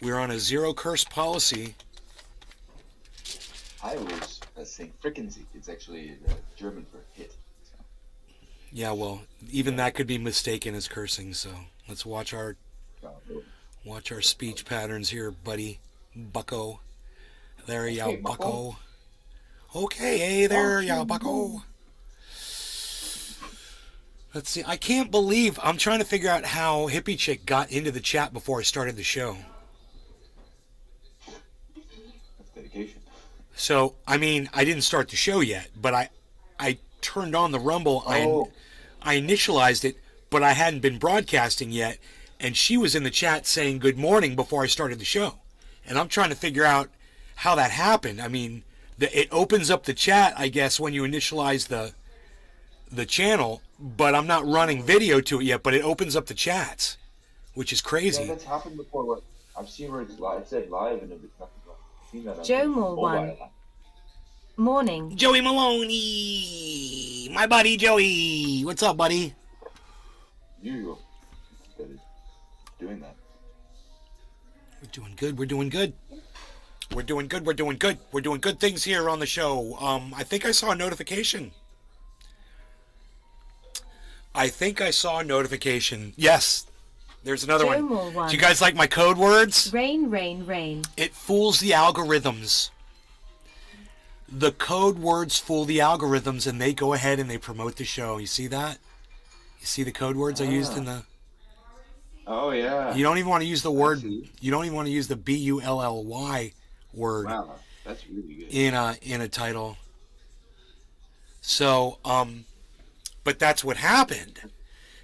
We're on a zero curse policy. I was saying Frickensy. It's actually German for hit. So. Yeah, well, even that could be mistaken as cursing. So let's watch our speech patterns here, buddy. Bucko. There, Okay, ya, Bucko. bucko. Okay, hey there, ya, bucko. Let's see. I can't believe I'm trying to figure out how Hippie Chick got into the chat before I started the show. That's dedication. So, I mean, I didn't start the show yet, but I turned on the Rumble. Oh. I initialized it, but I hadn't been broadcasting yet, and she was in the chat saying good morning before I started the show. And I'm trying to figure out how that happened. I mean, it opens up the chat, I guess, when you initialize the channel, but I'm not running video to it yet, but it opens up the chats, which is crazy. Yeah, that's happened before. I've seen where it's live. It said live and it's nothing. Joe Moore 1. Morning. Joey Maloney! My buddy Joey! What's up, buddy? You that is doing that. We're doing good. We're doing good. We're doing good. We're doing good. We're doing good things here on the show. I think I saw a notification. Yes. There's another Joe one. Moore 1. Do you guys like my code words? Rain, rain, rain. It fools the algorithms. The code words fool the algorithms, and they go ahead and they promote the show. You see that? You see the code words I used in the... Oh, yeah. You don't even want to use the word... You don't even want to use the BULLY word. Wow, that's really good. In a title. So, but that's what happened.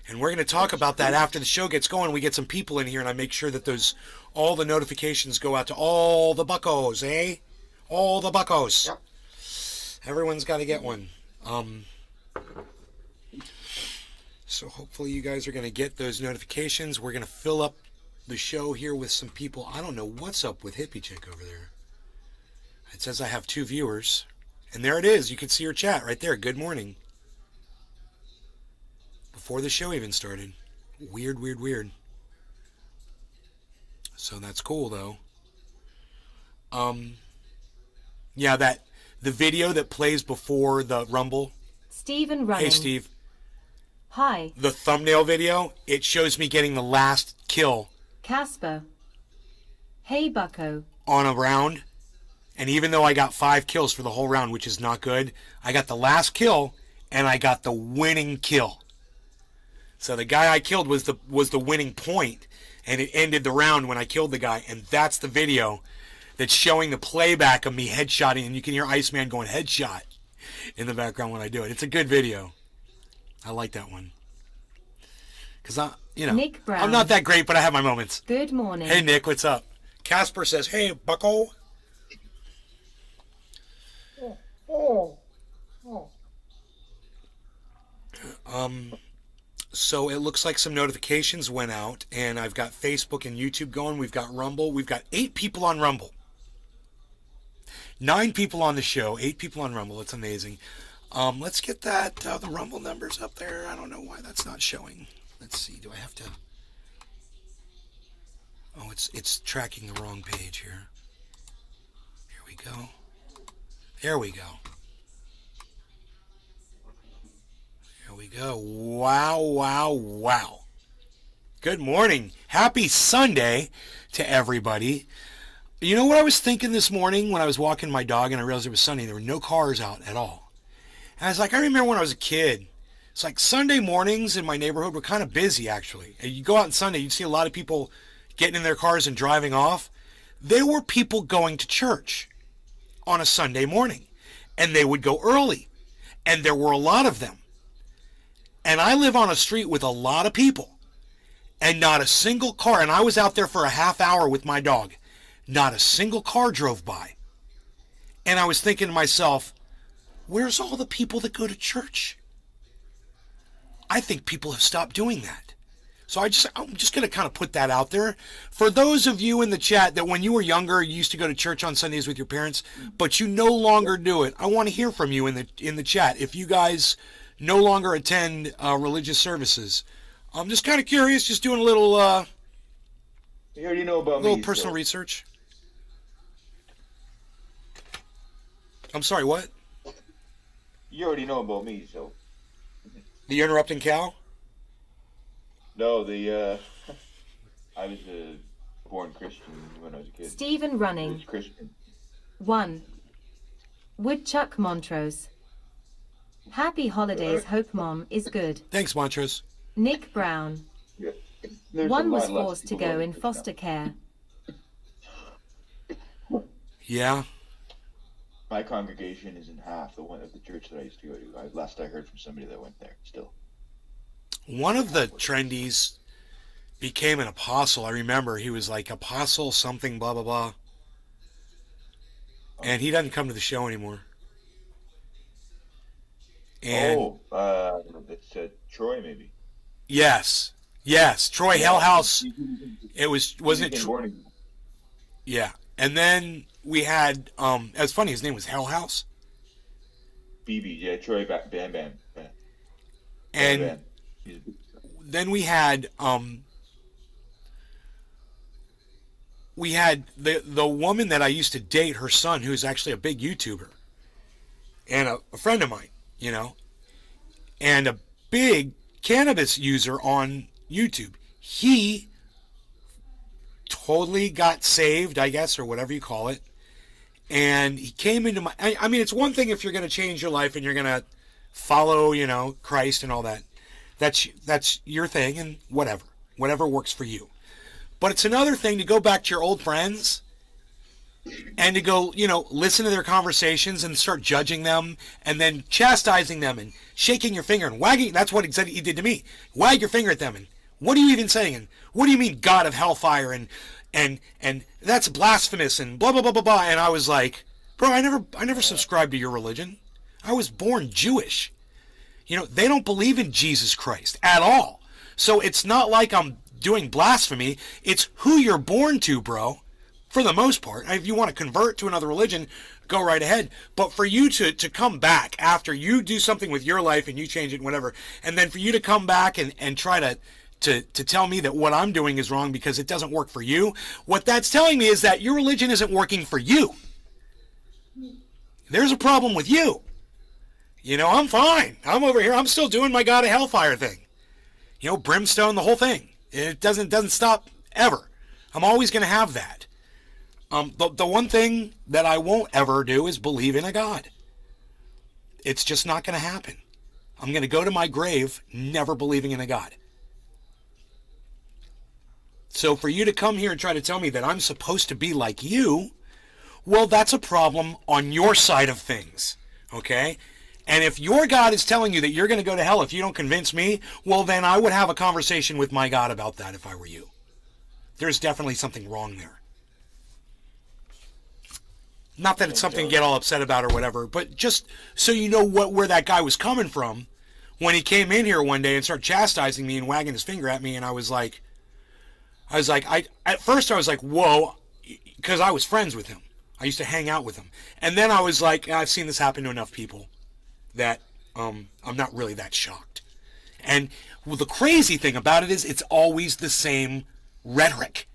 And we're going to talk about that after the show gets going. We get some people in here, and I make sure that all the notifications go out to all the buccos, eh? All the buccos. Yep. Everyone's got to get one. So hopefully you guys are going to get those notifications. We're going to fill up the show here with some people. I don't know what's up with Hippie Chick over there. It says I have 2 viewers. And there it is. You can see her chat right there. Good morning. Before the show even started. Weird, weird, weird. So that's cool, though. Yeah, the video that plays before the Rumble. Steven running. Hey, Steve. Hi. The thumbnail video, it shows me getting the last kill. Casper. Hey, Bucko. On a round. And even though I got 5 kills for the whole round, which is not good, I got the last kill, and I got the winning kill. So the guy I killed was the winning point, and it ended the round when I killed the guy, and that's the video that's showing the playback of me headshotting, and you can hear Iceman going headshot in the background when I do it. It's a good video. I like that one. Because Nick Brown. I'm not that great, but I have my moments. Good morning. Hey, Nick, what's up? Casper says, hey, bucko. So it looks like some notifications went out, and I've got Facebook and YouTube going. We've got Rumble. We've got 8 people on Rumble. 9 people on the show, 8 people on Rumble. It's amazing. Let's get the Rumble numbers up there. I don't know why that's not showing. Let's see. Do I have to? Oh, it's tracking the wrong page here. Here we go. There we go. There we go. Wow, wow, wow. Good morning. Happy Sunday to everybody. You know what I was thinking this morning when I was walking my dog and I realized it was Sunday? There were no cars out at all. And I was like, I remember when I was a kid, it's like Sunday mornings in my neighborhood were kind of busy, actually. And you go out on Sunday, you'd see a lot of people getting in their cars and driving off. There were people going to church on a Sunday morning, and they would go early, and there were a lot of them. And I live on a street with a lot of people, and not a single car, and I was out there for a half hour with my dog. Not a single car drove by. And I was thinking to myself, where's all the people that go to church? I think people have stopped doing that. So I'm just going to kind of put that out there. For those of you in the chat that when you were younger, you used to go to church on Sundays with your parents, but you no longer do it, I want to hear from you in the chat. If you guys no longer attend religious services, I'm just kind of curious, just doing a little You already know A about little me. personal So. research. I'm sorry, what? You already know about me, so. The interrupting cow? No, the I was a born Christian when I was a kid. Stephen Running. Rich Christian. 1. Woodchuck Montrose. Happy holidays, hope mom is good. Thanks, Montrose. Nick Brown. Yeah. There's a One was lot less forced to people go voting in for foster Trump. care. Yeah. My congregation isn't half the one of the church that I used to go to. Last I heard from somebody that went there. Still. One of the trendies became an apostle. I remember he was like apostle something, blah, blah, blah. And he doesn't come to the show anymore. And It's Troy maybe. yes, Troy Hellhouse. It wasn't it? Born again. Yeah. And then we had, it was funny, his name was Hellhouse. BB, yeah, Troy Bam Bam. Bam. And Bam. He's a big- then we had the woman that I used to date, her son, who's actually a big YouTuber and a friend of mine, you know, and a big cannabis user on YouTube. He totally got saved, I guess, or whatever you call it. And he came into my, I mean, it's one thing if you're going to change your life and you're going to follow, you know, Christ and all that. That's your thing, and whatever works for you. But it's another thing to go back to your old friends and to go, you know, listen to their conversations and start judging them and then chastising them and shaking your finger and wagging. That's what he did to me. Wag your finger at them and what are you even saying? And what do you mean God of hellfire and that's blasphemous and blah blah blah blah blah. And I was like, bro, I never subscribed to your religion. I was born Jewish. You know, they don't believe in Jesus Christ at all. So it's not like I'm doing blasphemy. It's who you're born to, bro. For the most part. If you want to convert to another religion, go right ahead. But for you to come back after you do something with your life and you change it and whatever, and then for you to come back and try to tell me that what I'm doing is wrong because it doesn't work for you, what that's telling me is that your religion isn't working for you. There's a problem with you. You know, I'm fine. I'm over here. I'm still doing my God of Hellfire thing. You know, brimstone, the whole thing. It doesn't stop ever. I'm always going to have that. The one thing that I won't ever do is believe in a God. It's just not going to happen. I'm going to go to my grave never believing in a God. So for you to come here and try to tell me that I'm supposed to be like you, well, that's a problem on your side of things. Okay? And if your God is telling you that you're going to go to hell if you don't convince me, well, then I would have a conversation with my God about that if I were you. There's definitely something wrong there. Not that it's something to get all upset about or whatever, but just so you know where that guy was coming from when he came in here one day and started chastising me and wagging his finger at me, and at first I was like, whoa, because I was friends with him. I used to hang out with him. And then I was like, I've seen this happen to enough people that I'm not really that shocked. And well, the crazy thing about it is it's always the same rhetoric.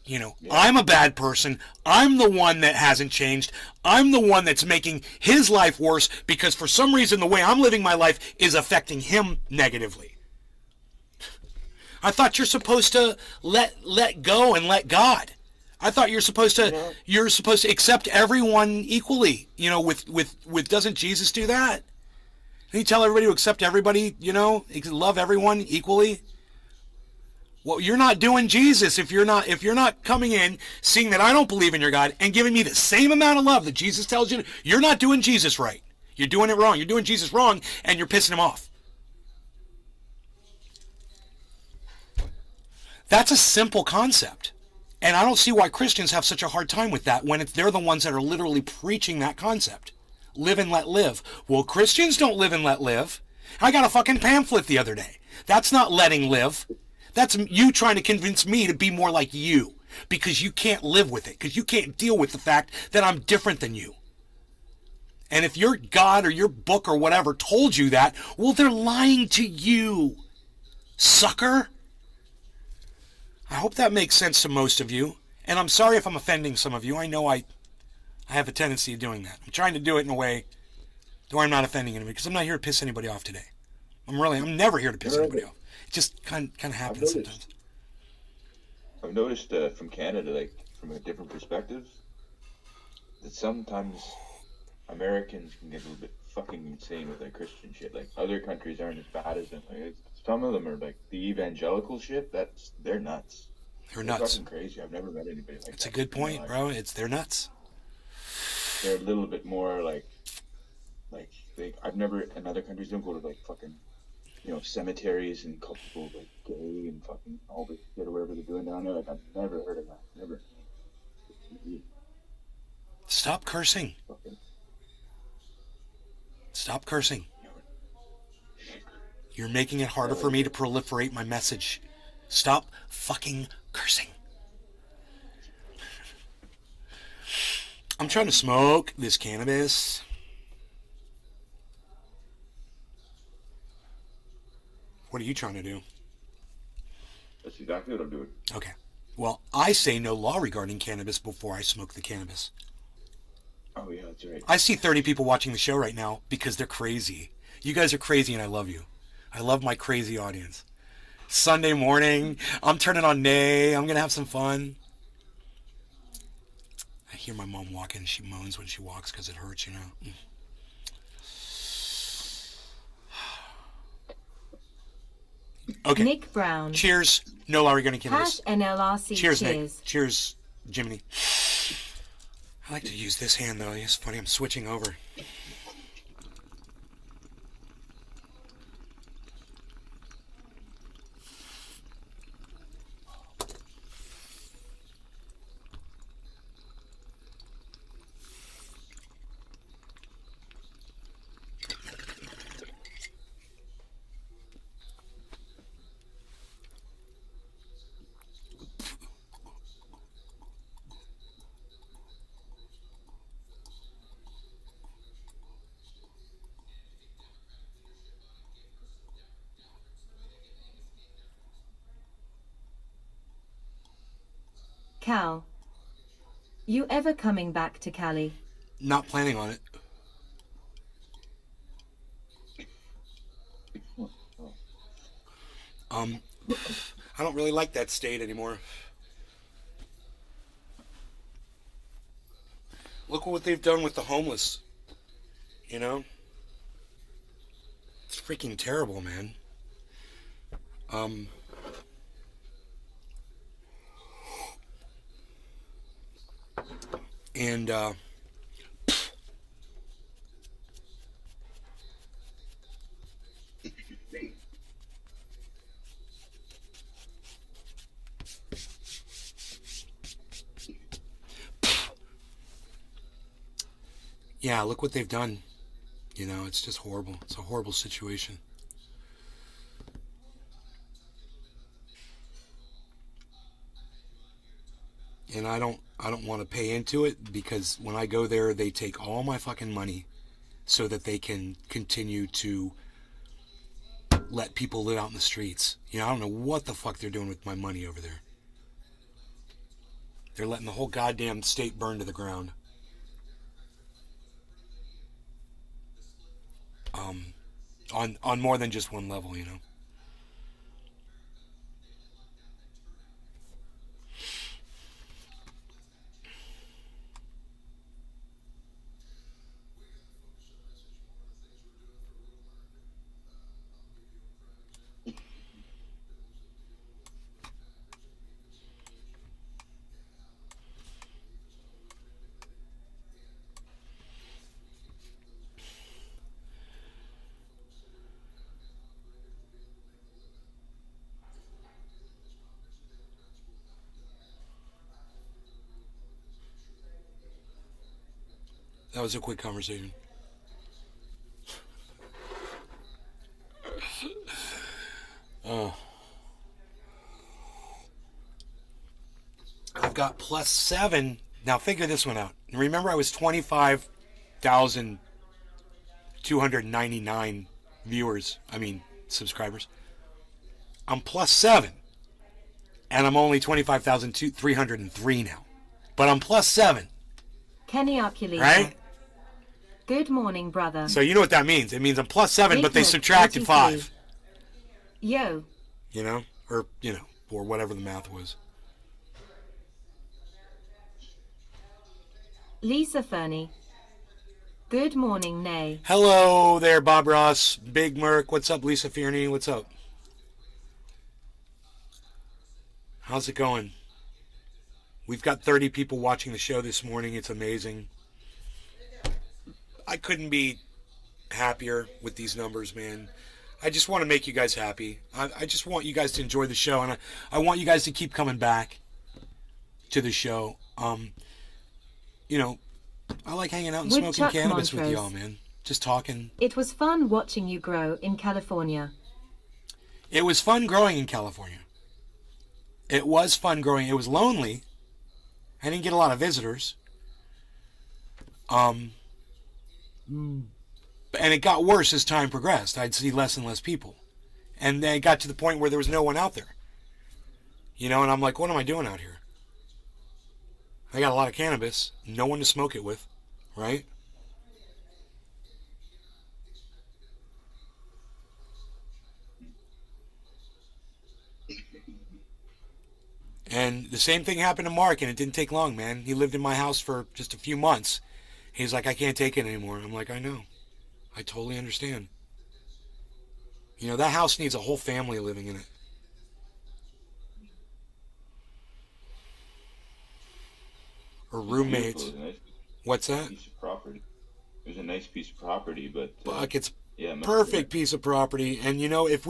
You know, yeah. I'm a bad person. I'm the one that hasn't changed. I'm the one that's making his life worse because for some reason the way I'm living my life is affecting him negatively. I thought you're supposed to let go and let God. I thought you're supposed to accept everyone equally. You know, with doesn't Jesus do that? Didn't he tell everybody to accept everybody, you know, love everyone equally? Well, you're not doing Jesus if you're not coming in, seeing that I don't believe in your God and giving me the same amount of love that Jesus tells you. You're not doing Jesus right. You're doing it wrong. You're doing Jesus wrong, and you're pissing him off. That's a simple concept. And I don't see why Christians have such a hard time with that when they're the ones that are literally preaching that concept. Live and let live. Well, Christians don't live and let live. I got a fucking pamphlet the other day. That's not letting live. That's you trying to convince me to be more like you because you can't live with it, because you can't deal with the fact that I'm different than you. And if your God or your book or whatever told you that, well, they're lying to you, sucker. I hope that makes sense to most of you. And I'm sorry if I'm offending some of you. I know I have a tendency of doing that. I'm trying to do it in a way where I'm not offending anybody, because I'm not here to piss anybody off today. I'm never here to piss anybody off. It just kind of happens sometimes. I've noticed from Canada, like from a different perspective, that sometimes Americans can get a little bit fucking insane with their Christian shit. Like other countries aren't as bad as them. Like, some of them are like the evangelical shit. They're nuts. They're nuts. Fucking crazy. I've never met anybody like that. It's a good point, bro. They're nuts. They're a little bit more like I've never in other countries don't go to like fucking cemeteries and call people like gay and fucking all this shit or whatever they're doing down there. Like I've never heard of that. Never. Stop cursing. Fucking. Stop cursing. You're making it harder for me to proliferate my message. Stop fucking cursing. I'm trying to smoke this cannabis. What are you trying to do? That's exactly what I'm doing. Okay. Well, I say no law regarding cannabis before I smoke the cannabis. Oh, yeah, that's right. I see 30 people watching the show right now because they're crazy. You guys are crazy and I love you. I love my crazy audience. Sunday morning, I'm turning on Nay. I'm going to have some fun. I hear my mom walking. She moans when she walks because it hurts, you know. Okay. Nick Brown. Cheers. No law regarding cannabis. Hash NLRC. Cheers, Nick. Cheers, Jiminy. I like to use this hand, though. It's funny. I'm switching over. Cal. You ever coming back to Cali? Not planning on it. I don't really like that state anymore. Look what they've done with the homeless. You know? It's freaking terrible, man. And yeah, look what they've done. You know, it's just horrible. It's a horrible situation. And I don't want to pay into it because when I go there, they take all my fucking money so that they can continue to let people live out in the streets. You know, I don't know what the fuck they're doing with my money over there. They're letting the whole goddamn state burn to the ground. On more than just one level, you know. That was a quick conversation. I've got +7. Now figure this one out. Remember I was 25,299 viewers. Subscribers. I'm +7. And I'm only 25,303 now. But I'm plus 7, Kenny Arculita. right? Good morning, brother. So you know what that means. It means I'm plus 7, but they Big Nick, subtracted 83. 5. Yo, You know? Or whatever the math was. Lisa Fernie. Good morning, Nay. Hello there, Bob Ross. Big Merc. What's up, Lisa Fierney? What's up? How's it going? We've got 30 people watching the show this morning. It's amazing. I couldn't be happier with these numbers, man. I just want to make you guys happy. I just want you guys to enjoy the show, and I want you guys to keep coming back to the show. I like hanging out and smoking Woodchuck cannabis with Montrose. y'all, man. Just talking. It was fun watching you grow in California. It was fun growing in California. It was fun growing. It was lonely. I didn't get a lot of visitors. And it got worse as time progressed. I'd see less and less people. And then it got to the point where there was no one out there. And I'm like, what am I doing out here? I got a lot of cannabis. No one to smoke it with, right? And the same thing happened to Mark, and it didn't take long, man. He lived in my house for just a few months. He's like, I can't take it anymore. I'm like, I know. I totally understand. That house needs a whole family living in it. Or roommates. What's that? Piece of property. It was a nice piece of property, but Buck, it's yeah, perfect piece of property. And if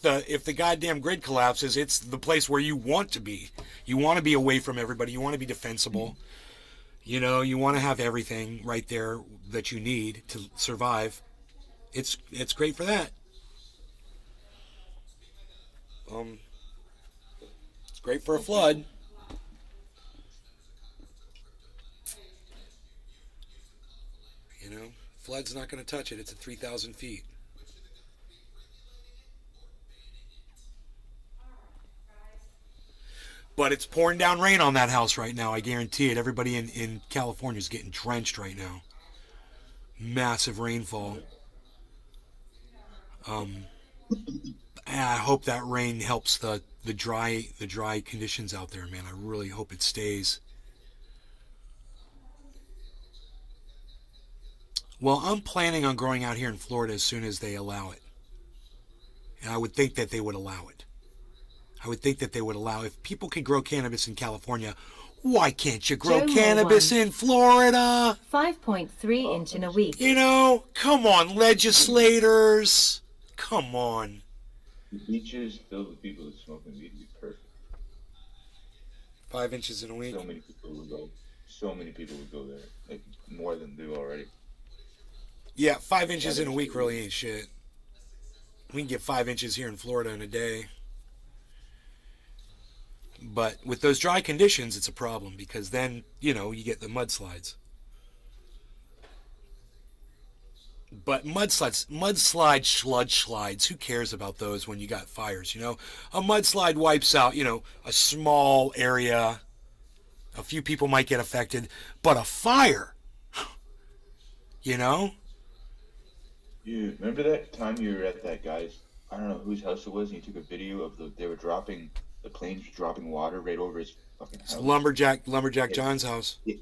the goddamn grid collapses, it's the place where you want to be. You want to be away from everybody. You want to be defensible. You want to have everything right there that you need to survive. It's great for that. It's great for a flood. Flood's not going to touch it. It's at 3,000 feet. But it's pouring down rain on that house right now. I guarantee it. Everybody in California is getting drenched right now. Massive rainfall. I hope that rain helps the dry conditions out there, man. I really hope it stays. Well, I'm planning on growing out here in Florida as soon as they allow it. And I would think that they would allow it. If people can grow cannabis in California, why can't you grow Joe cannabis in Florida? 5.3 inch in a week. Come on, legislators. Come on. the beaches filled with people who smoke weed would be perfect. 5 inches in a week. So many people would go. So many people would go there, like more than do already. Yeah, 5 inches in a week really ain't shit. We can get 5 inches here in Florida in a day. But with those dry conditions, it's a problem because then, you get the mudslides. But slides, who cares about those when you got fires, A mudslide wipes out, a small area. A few people might get affected. But a fire, You remember that time you were at that guy's, I don't know whose house it was, and you took a video of the planes dropping water right over his fucking house? Lumberjack John's house. Yeah,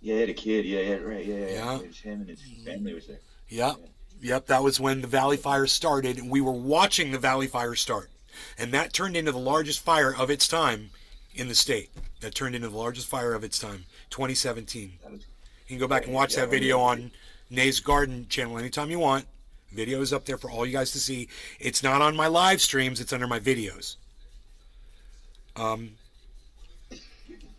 he had a kid. Yeah, right. Yeah. Yeah. It was him and his family was there. Yep, that was when the Valley Fire started, and we were watching the Valley Fire start. And that turned into the largest fire of its time in the state. 2017. You can go back and watch that video on Nay's Garden channel anytime you want. Video is up there for all you guys to see. It's not on my live streams, it's under my videos.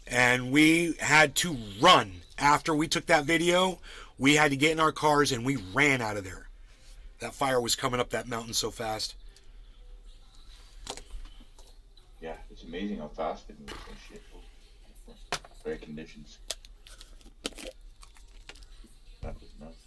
And we had to run. After we took that video, we had to get in our cars and we ran out of there. That fire was coming up that mountain so fast. Yeah, it's amazing how fast it moves and shit. Right conditions. That was nuts.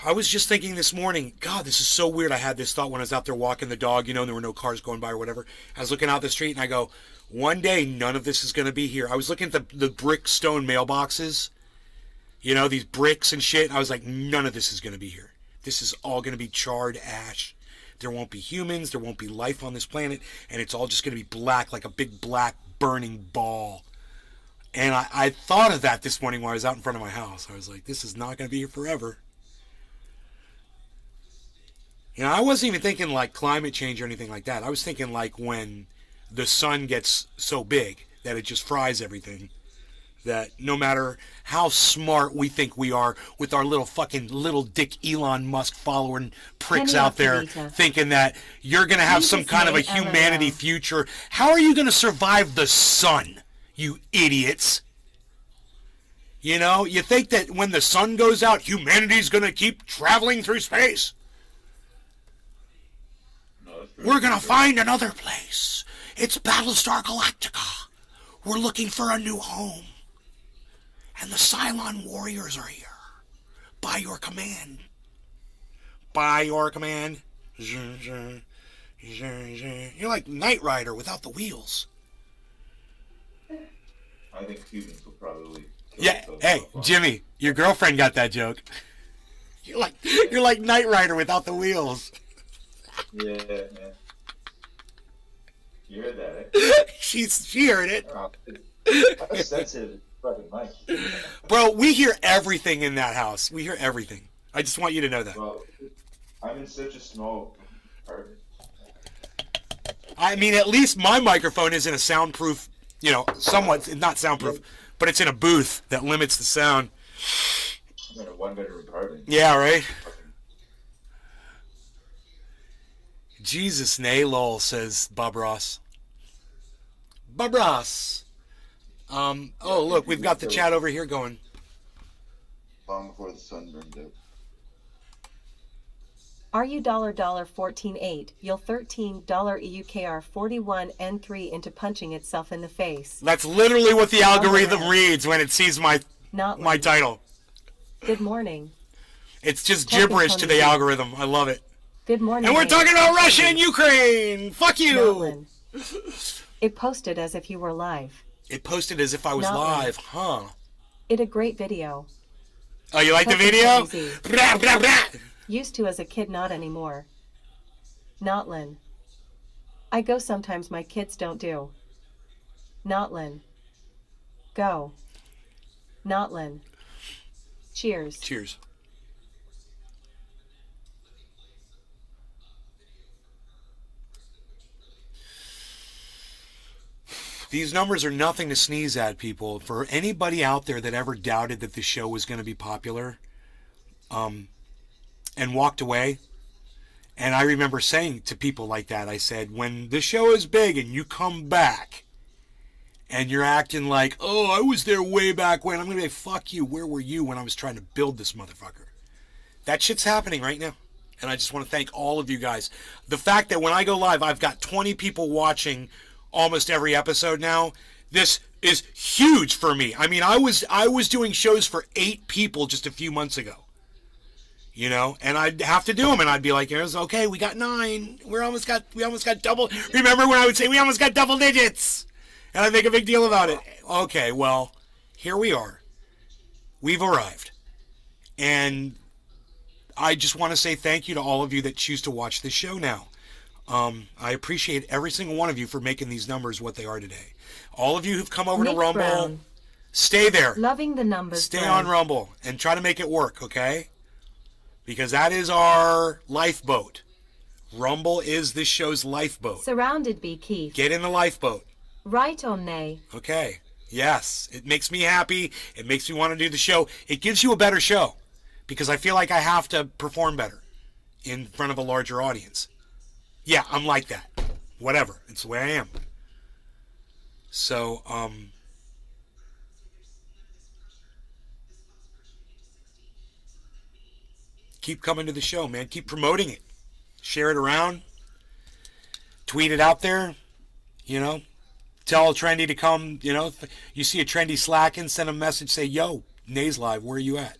I was just thinking this morning, God, this is so weird. I had this thought when I was out there walking the dog, and there were no cars going by or whatever. I was looking out the street and I go, one day none of this is going to be here. I was looking at the brick stone mailboxes, these bricks and shit. And I was like, none of this is going to be here. This is all going to be charred ash. There won't be humans. There won't be life on this planet. And it's all just going to be black, like a big black burning ball. And I thought of that this morning while I was out in front of my house. I was like, this is not going to be here forever. I wasn't even thinking like climate change or anything like that. I was thinking like when the sun gets so big that it just fries everything. That no matter how smart we think we are with our little dick Elon Musk following pricks out there thinking that you're going to have some kind of a humanity future. How are you going to survive the sun, you idiots? You think that when the sun goes out, humanity's going to keep traveling through space? We're going to find another place. It's Battlestar Galactica. We're looking for a new home. And the Cylon warriors are here. By your command. By your command. You're like Knight Rider without the wheels. I think humans will probably... Yeah, hey, Jimmy, your girlfriend got that joke. You're like Knight Rider without the wheels. Yeah, man. You heard that, eh? She heard it. Oh, how sensitive fucking mic. Bro, we hear everything in that house. We hear everything. I just want you to know that. Well, I'm in such a small apartment. I mean, at least my microphone is in a soundproof, somewhat, not soundproof, but it's in a booth that limits the sound. I'm in a one-bedroom apartment. Yeah, right? Jesus nay lol, says Bob Ross. Bob Ross. Oh, look, we've got the chat over here going. Long before the sun burned out. Are you $14.8? You'll $13 EUKR41N3 into punching itself in the face. That's literally what the algorithm reads when it sees my title. Good morning. It's just gibberish to the algorithm. I love it. Good morning. And we're talking about Russia and Ukraine. Fuck you. It posted as if you were live. It posted as if I was live, huh? It a great video. Oh, you like the video? Blah, blah, blah. Used to as a kid, not anymore. Notlin. I go sometimes my kids don't do. Notlin. Go. Notlin. Cheers. Cheers. These numbers are nothing to sneeze at, people. For anybody out there that ever doubted that the show was going to be popular, and walked away, and I remember saying to people like that, I said, when the show is big and you come back, and you're acting like, oh, I was there way back when, I'm going to be like, fuck you, where were you when I was trying to build this motherfucker? That shit's happening right now. And I just want to thank all of you guys. The fact that when I go live, I've got 20 people watching almost every episode now. This is huge for me. I mean, I was doing shows for 8 people just a few months ago. And I'd have to do them, and I'd be like, okay, we got 9. We almost got double. Remember when I would say we almost got double digits? And I'd make a big deal about it. Okay, well, here we are. We've arrived. And I just want to say thank you to all of you that choose to watch this show now. I appreciate every single one of you for making these numbers what they are today. All of you who've come over to Rumble, Brown. Stay there. Loving the numbers. Stay on Rumble and try to make it work, okay? Because that is our lifeboat. Rumble is this show's lifeboat. Surrounded be Keith. Get in the lifeboat. Right on nay. Okay. Yes. It makes me happy. It makes me want to do the show. It gives you a better show. Because I feel like I have to perform better in front of a larger audience. Yeah, I'm like that. Whatever. It's the way I am. So, keep coming to the show, man. Keep promoting it. Share it around. Tweet it out there. Tell Trendy to come. You see a Trendy slacking, send a message, say, yo, Nays Live, where are you at?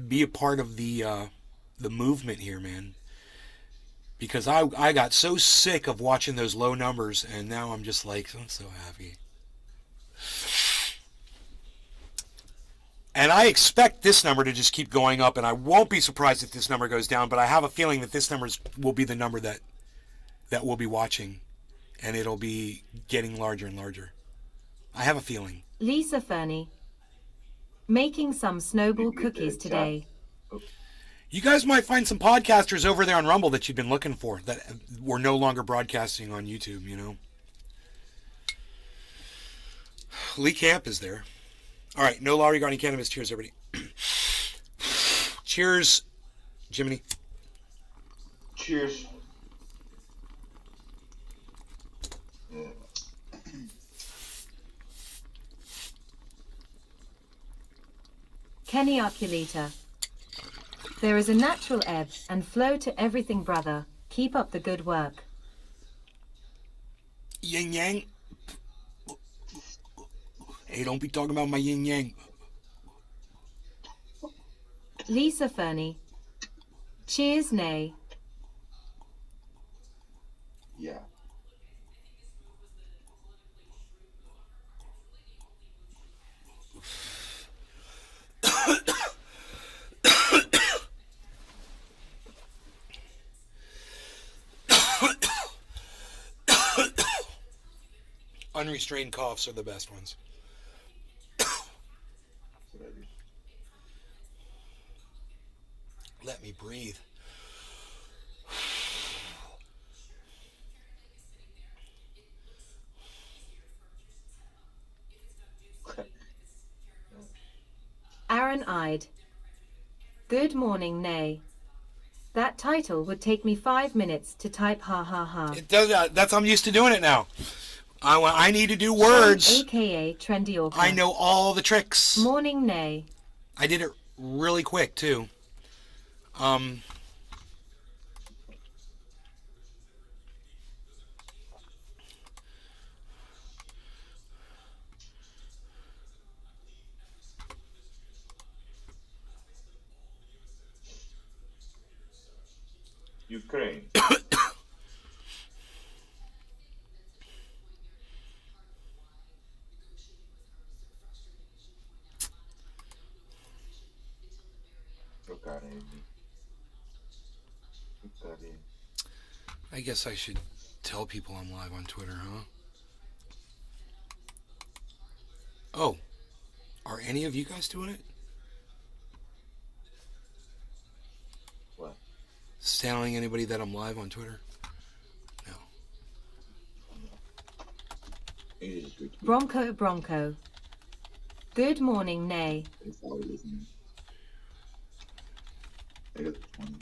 be a part of the movement here, man. Because I got so sick of watching those low numbers, and now I'm just like, I'm so happy. And I expect this number to just keep going up, and I won't be surprised if this number goes down, but I have a feeling that this number will be the number that we'll be watching, and it'll be getting larger and larger. I have a feeling. Lisa Fernie. Making some snowball You can get the cookies chat. today. Oh, You guys might find some podcasters over there on Rumble that you've been looking for that were no longer broadcasting on YouTube, you know. Lee Camp is there. All right, no law regarding cannabis. Cheers, everybody. Cheers, Jiminy. cheers. Kenny Oculita. There is a natural ebb and flow to everything, brother. Keep up the good work. Yin Yang. Hey, don't be talking about my yin yang. Lisa Fernie. Cheers, nay. Yeah. Unrestrained coughs are the best ones. That's what I do. Let me breathe. Aaron eyed. Good morning, nay. That title would take me 5 minutes to type ha ha ha. It does. That's I'm used to doing it now. I need to do words. AKA Trendy Orca. I know all the tricks. Morning, nay. I did it really quick too. Ukraine. I guess I should tell people I'm live on Twitter, huh? Oh, are any of you guys doing it? What? Telling anybody that I'm live on Twitter? No. It is good. Bronco. Good morning, nay. It's always listening. I got 20.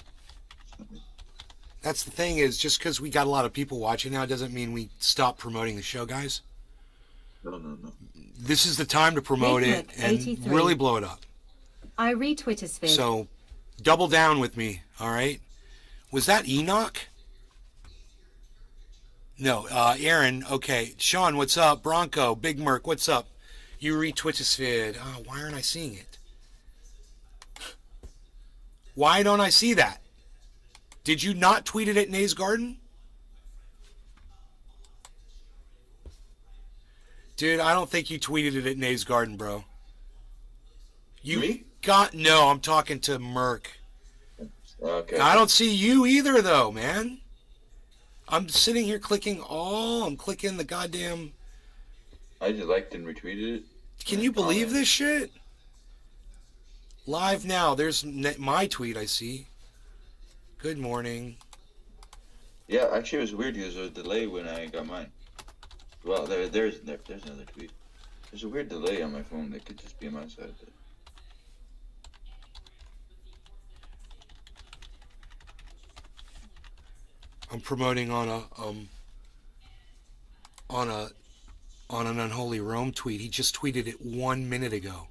That's the thing is, just because we got a lot of people watching now doesn't mean we stop promoting the show, guys. No. This is the time to promote it Big Nick, and 83. really blow it up. I retweet his vid. So, double down with me, all right? Was that Enoch? No, Aaron, okay. Sean, what's up? Bronco, Big Merc, what's up? You retweet his vid. Oh, why aren't I seeing it? Why don't I see that? Did you not tweet it at Nay's Garden? Dude, I don't think you tweeted it at Nay's Garden, bro. You Me? no, I'm talking to Merc. Okay. I don't see you either, though, man. I'm sitting here clicking I'm clicking the goddamn... I just liked and retweeted it. Can you believe this shit? Live now. There's my tweet I see. Good morning. Yeah, actually, it was weird. There was a delay when I got mine. Well, there's another tweet. There's a weird delay on my phone that could just be on my side. But... I'm promoting on an Unholy Rome tweet. He just tweeted it 1 minute ago.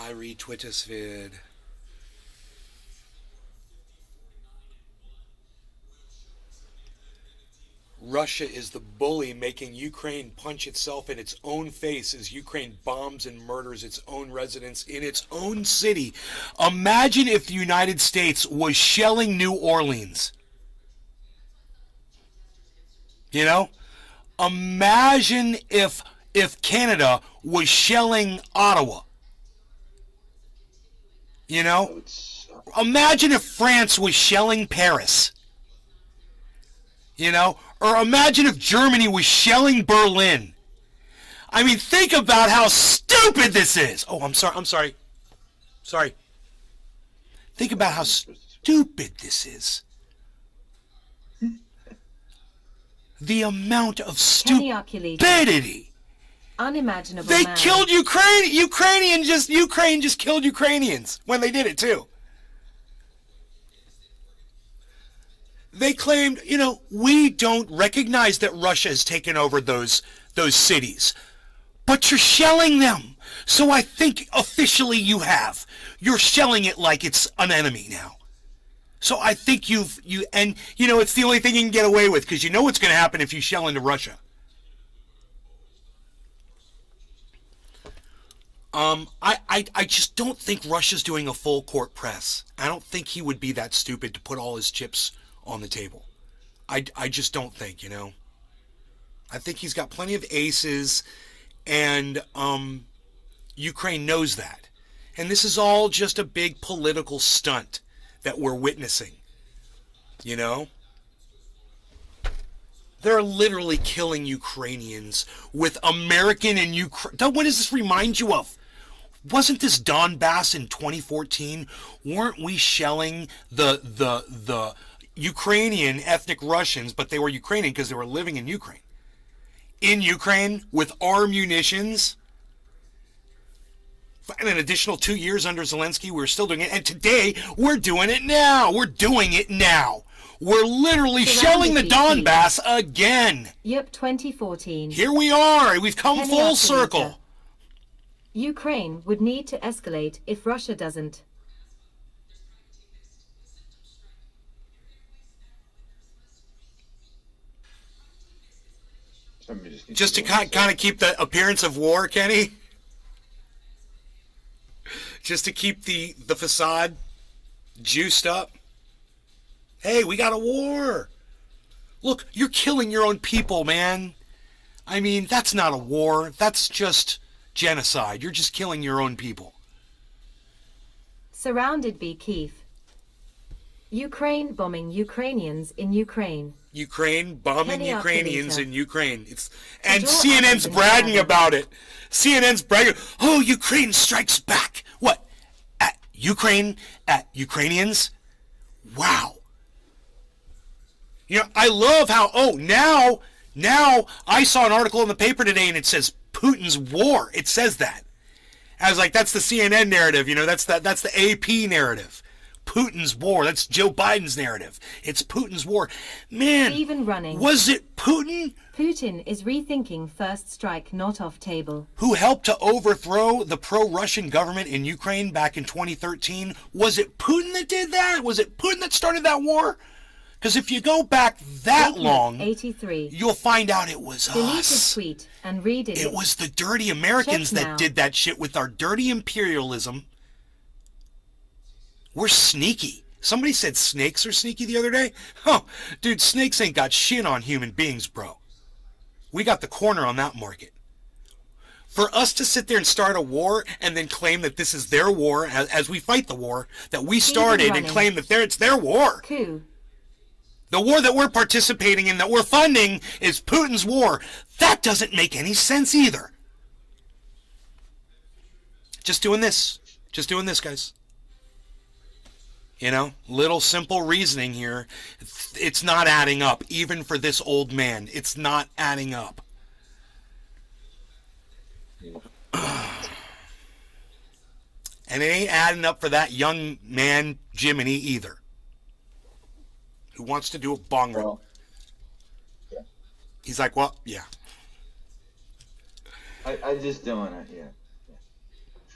I retweet this vid. Russia is the bully making Ukraine punch itself in its own face as Ukraine bombs and murders its own residents in its own city. Imagine if the United States was shelling New Orleans. You know? Imagine if Canada was shelling Ottawa. You know? Imagine if France was shelling Paris. You know? Or imagine if Germany was shelling Berlin. I mean, think about how stupid this is. Oh, I'm sorry. Sorry. Think about how stupid this is. The amount of stupidity. Unimaginable. They killed Ukraine. Ukraine just killed Ukrainians when they did it too. They claimed, we don't recognize that Russia has taken over those cities. But you're shelling them. So I think officially you have. You're shelling it like it's an enemy now. So I think it's the only thing you can get away with because you know what's going to happen if you shell into Russia. I just don't think Russia's doing a full court press. I don't think he would be that stupid to put all his chips on the table. I just don't think, I think he's got plenty of aces, and Ukraine knows that. And this is all just a big political stunt that we're witnessing. They're literally killing Ukrainians with American and Ukraine. What does this remind you of? Wasn't this Donbass in 2014? Weren't we shelling the Ukrainian ethnic Russians, but they were Ukrainian because they were living in Ukraine. In Ukraine with our munitions. And an additional 2 years under Zelensky, we're still doing it. And today, we're doing it now. We're doing it now. We're literally shelling the Donbass again. Yep, 2014. Here we are. We've come full circle. Ukraine would need to escalate if Russia doesn't. Just to kind of keep the appearance of war, Kenny? Just to keep the facade juiced up? Hey, we got a war. Look, you're killing your own people, man. I mean, that's not a war. That's just genocide. You're just killing your own people. Surrounded by Kyiv. Ukraine bombing Ukrainians in Ukraine. Ukraine bombing Ukrainians in Ukraine. And Draw CNN's bragging about it. CNN's bragging. Oh, Ukraine strikes back. What? At Ukraine? At Ukrainians? Wow. I love how, now I saw an article in the paper today and it says Putin's war. It says that. I was like, that's the CNN narrative, that's the AP narrative. Putin's war. That's Joe Biden's narrative. It's Putin's war. Man, even running. Was it Putin? Putin is rethinking first strike not off table. Who helped to overthrow the pro-Russian government in Ukraine back in 2013? Was it Putin that did that? Was it Putin that started that war? Because if you go back that long, 83. You'll find out it was Deleted us. tweet and read it. It was the dirty Americans that did that shit with our dirty imperialism. We're sneaky. Somebody said snakes are sneaky the other day. Oh, dude, snakes ain't got shit on human beings, bro. We got the corner on that market. For us to sit there and start a war and then claim that this is their war as we fight the war that we started and claim that it's their war. Coup. The war that we're participating in, that we're funding, is Putin's war. That doesn't make any sense either. Just doing this, guys. Little simple reasoning here. It's not adding up, even for this old man. It's not adding up. And it ain't adding up for that young man, Jiminy, either. Who wants to do a bong rip. Well, yeah. He's like, well, yeah. I just don't want to, yeah.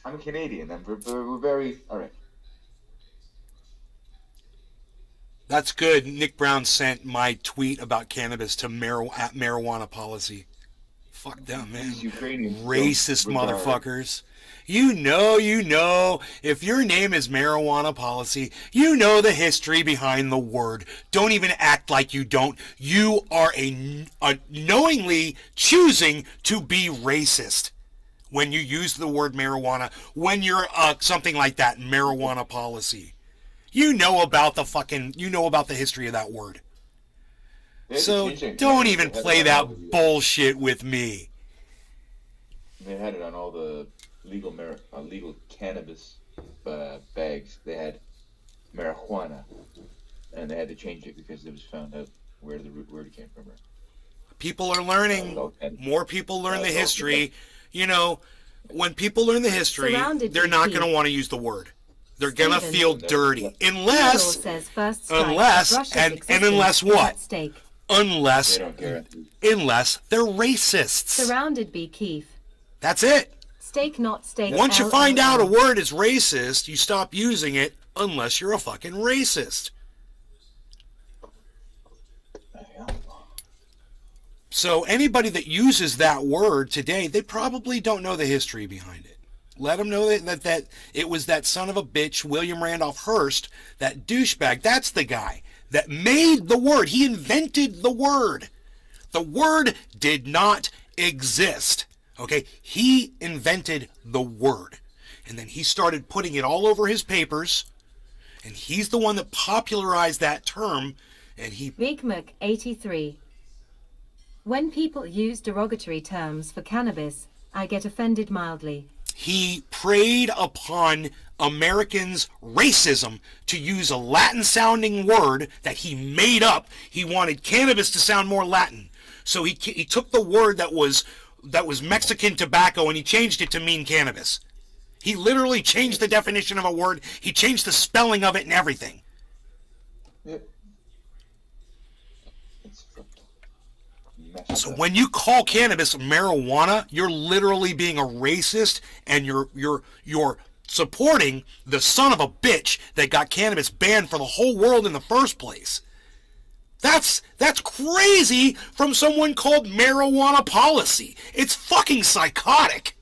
I'm a Canadian. We're very all right. That's good. Nick Brown sent my tweet about cannabis to marijuana policy. Fuck them, These man. Ukrainians don't Racist regard. motherfuckers. You know, if your name is marijuana policy, you know the history behind the word. Don't even act like you don't. You are a knowingly choosing to be racist when you use the word marijuana, when you're something like that, marijuana policy. You know about the history of that word. They had to So change it in don't Canada. They even had it play on all that the. bullshit with me. They had it on all the legal cannabis bags. They had marijuana, and they had to change it because it was found out where the root word came from. People are Now it's learning. all cannabis. More people learn Now the it's all cannabis. history. You know, when people learn the history, Surrounded they're with not peace. going to want to use the word. They're going to Stephen. feel Yeah. dirty. Theodore says first strike Unless, at Russia's and existence unless is what? at stake. They Unless, don't care. unless they're racists. Surrounded be Keith. That's it. Stake not stake. Once you find LLL. out a word is racist, you stop using it unless you're a fucking racist. So anybody that uses that word today, they probably don't know the history behind it. Let them know that it was that son of a bitch, William Randolph Hearst, that douchebag. That's the guy that made the word. He invented the word. The word did not exist. Okay? He invented the word. And then he started putting it all over his papers. And he's the one that popularized that term. And he Big Mac 83. When people use derogatory terms for cannabis, I get offended mildly. He preyed upon Americans' racism to use a Latin-sounding word that he made up. He wanted cannabis to sound more Latin. So he took the word that was Mexican tobacco and he changed it to mean cannabis. He literally changed the definition of a word. He changed the spelling of it and everything. Yep. It's fucked. So when you call cannabis marijuana, you're literally being a racist and you're supporting the son of a bitch that got cannabis banned for the whole world in the first place. That's crazy from someone called marijuana policy. It's fucking psychotic.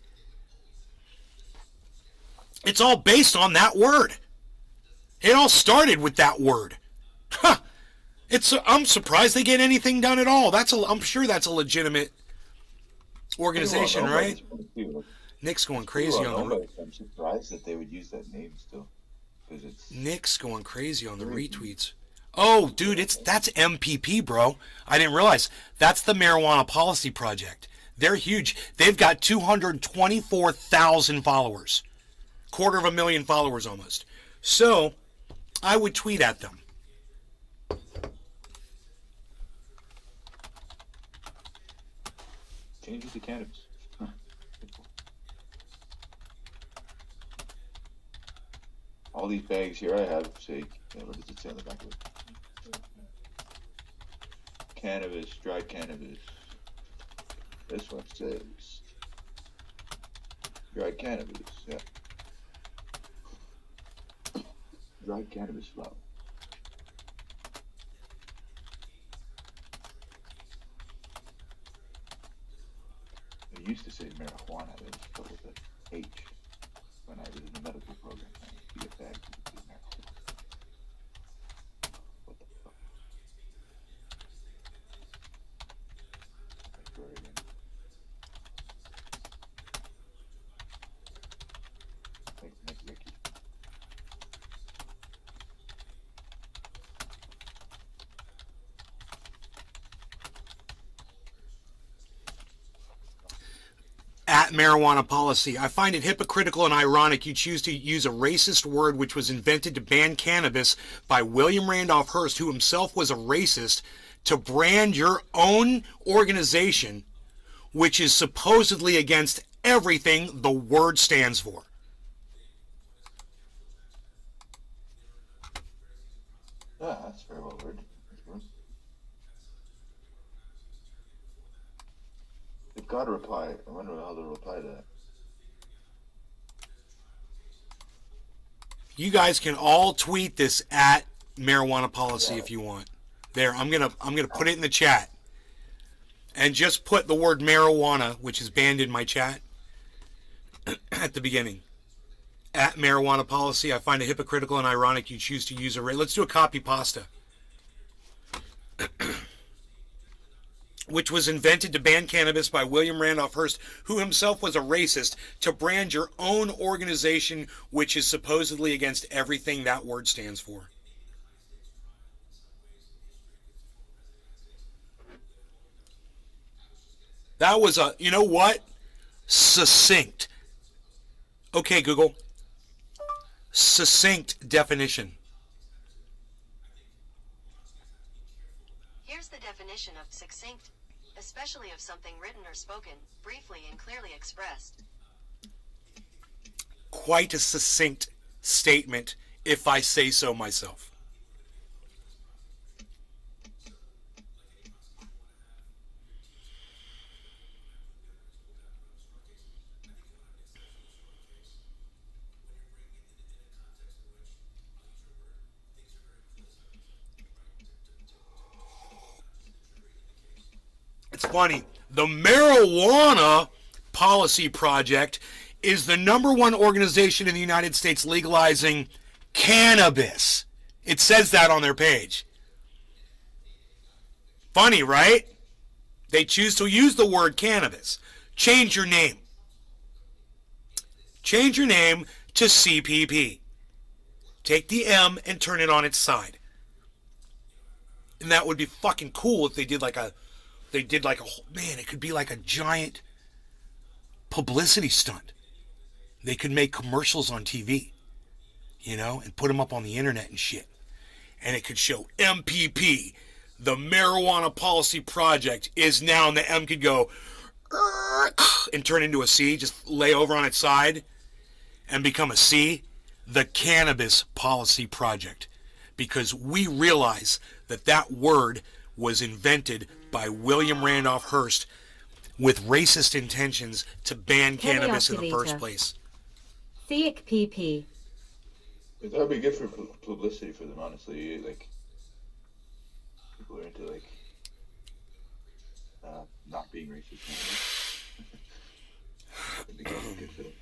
It's all based on that word. It all started with that word. Huh. I'm surprised they get anything done at all. I'm sure that's a legitimate organization, right? Nick's going crazy on the. I'm surprised that they would use that name still, because it's. Nick's going crazy on the retweets. Oh, dude, that's MPP, bro. I didn't realize that's the Marijuana Policy Project. They're huge. They've got 224,000 followers, 250,000 followers almost. So, I would tweet at them. Change it to cannabis. All these bags here I have say, what does it say on the back of it? Cannabis, dried cannabis. This one says dried cannabis, yeah. Dried cannabis flower. It used to say marijuana, they just put with an H when I was in the medical program. You get bags with the marijuana. What the fuck? That's very good. Thanks, Ricky. At marijuana policy. I find it hypocritical and ironic you choose to use a racist word which was invented to ban cannabis by William Randolph Hearst, who himself was a racist, to brand your own organization, which is supposedly against everything the word stands for. Yeah, that's very well worded. That's good. They've got to reply. I wonder how they'll reply to that. You guys can all tweet this at marijuana policy if you want. There, I'm gonna put it in the chat. And just put the word marijuana, which is banned in my chat, at the beginning. At marijuana policy. I find it hypocritical and ironic you choose to use a... Let's do a copy pasta. Which was invented to ban cannabis by William Randolph Hearst, who himself was a racist, to brand your own organization, which is supposedly against everything that word stands for. That was a, you know what? Succinct. Okay, Google. Succinct definition. Here's the definition of succinct, especially of something written or spoken, briefly and clearly expressed. Quite a succinct statement, if I say so myself. It's funny. The Marijuana Policy Project is the #1 organization in the United States legalizing cannabis. It says that on their page. Funny, right? They choose to use the word cannabis. Change your name. Change your name to CPP. Take the M and turn it on its side. And that would be fucking cool if they did like a... man, it could be like a giant publicity stunt. They could make commercials on TV, you know, and put them up on the internet and shit. And it could show MPP, the Marijuana Policy Project is now, and the M could go and turn into a C, just lay over on its side and become a C, the Cannabis Policy Project. Because we realize that that word was invented by William Randolph Hearst with racist intentions to ban cannabis in the first place. Theic PP. That would be good for publicity for them, honestly. Like, people are into, like, not being racist. That'd be good for them.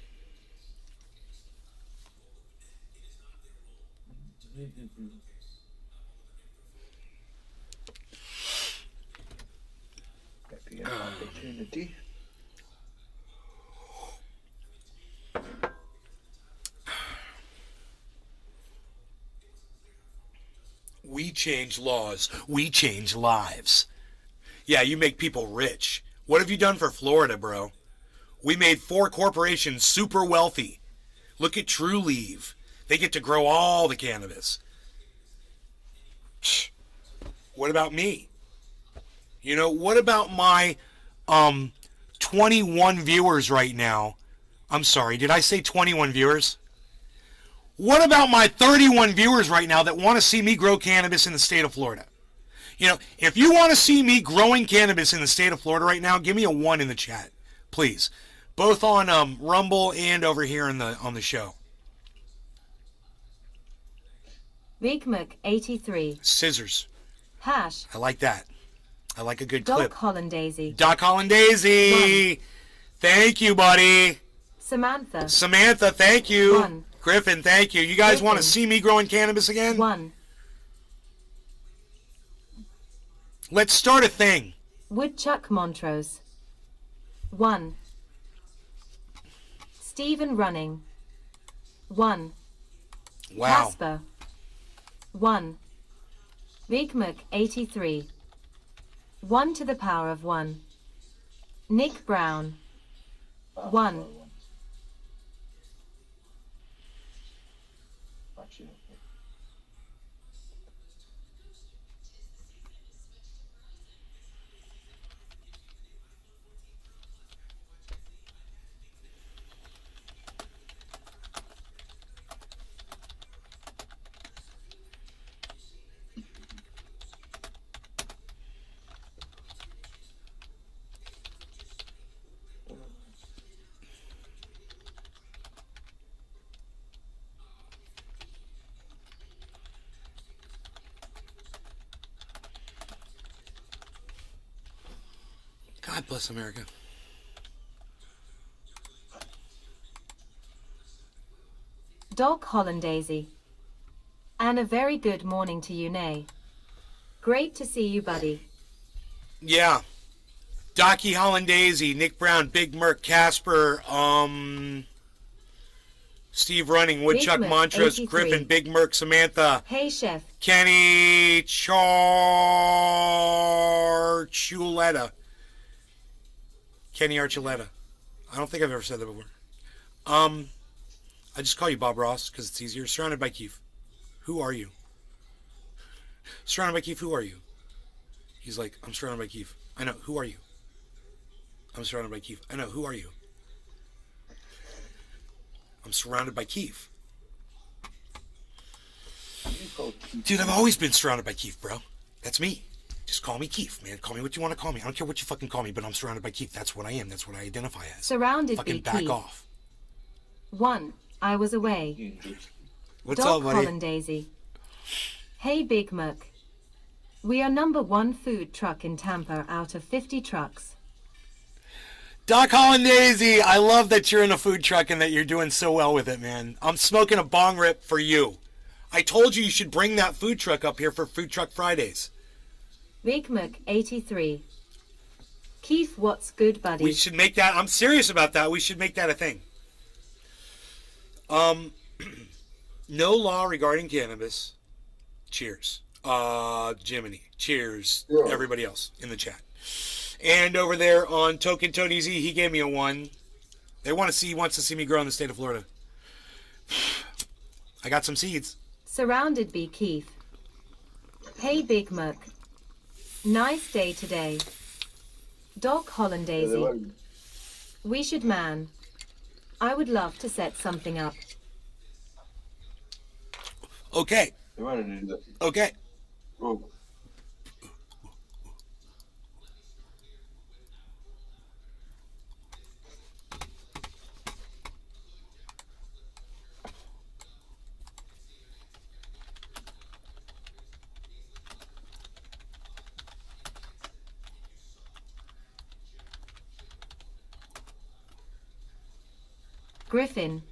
That'd be an opportunity. We change laws. We change lives. Yeah, you make people rich. What have you done for Florida, bro? We made 4 corporations super wealthy. Look at True Leave. They get to grow all the cannabis. What about me? You know, what about my 21 viewers right now? I'm sorry, did I say 21 viewers? What about my 31 viewers right now that want to see me grow cannabis in the state of Florida? You know, if you want to see me growing cannabis in the state of Florida right now, give me a 1 in the chat, please. Both on Rumble and over here on the show. Vigmuk83. Scissors. Hash. I like that. I like a good Doc clip. Hollandaisy. Doc Hollandaisy. Thank you, buddy. Samantha. Samantha, thank you. 1. Griffin, thank you. You guys want to Griffin. see me growing cannabis again? 1. Let's start a thing. Woodchuck Montrose. 1. Stephen Running. 1. Wow. Casper. 1. Vigmuk83. 1 to the power of 1. Nick Brown. 1. Actually, God bless America. Doc Hollandaisy. And a very good morning to you, Nay. Great to see you, buddy. Yeah. Docky Hollandaisy, Nick Brown, Big Merc, Casper, Steve Running, Woodchuck Merc, Montrose, 83. Griffin, Big Merc, Samantha, Hey, Chef. Kenny Archuleta. Kenny Archuleta. I don't think I've ever said that before. I just call you Bob Ross because it's easier. Surrounded by Keith. Who are you? Surrounded by Keith, who are you? He's like, I'm surrounded by Keith. I know, who are you? I'm surrounded by Keith. I know, who are you? I'm surrounded by Keith. Dude, I've always been surrounded by Keith, bro. That's me. Just call me Keith, man. Call me what you want to call me. I don't care what you fucking call me, but I'm surrounded by Keith. That's what I am. That's what I identify as. Surrounded fucking by back Keith. off. 1. I was away. What's Doc up, buddy? Hollandaisy. Hey, Big Merc. We are number 1 food truck in Tampa out of 50 trucks. Doc Hollandaisy, I love that you're in a food truck and that you're doing so well with it, man. I'm smoking a bong rip for you. I told you you should bring that food truck up here for Food Truck Fridays. Big Merc 83. Keith, what's good, buddy? We should make that, I'm serious about that. We should make that a thing. No law regarding cannabis. Cheers. Jiminy. Cheers. Yeah. Everybody else in the chat. And over there on Token Tony Z, he gave me a 1. He wants to see me grow in the state of Florida. I got some seeds. Surrounded by Keith. Hey, Big Merc. Nice day today. Doc Hollandaisy. We should, man. I would love to set something up. Okay. They wanted to do that. Okay. Oh, Griffin.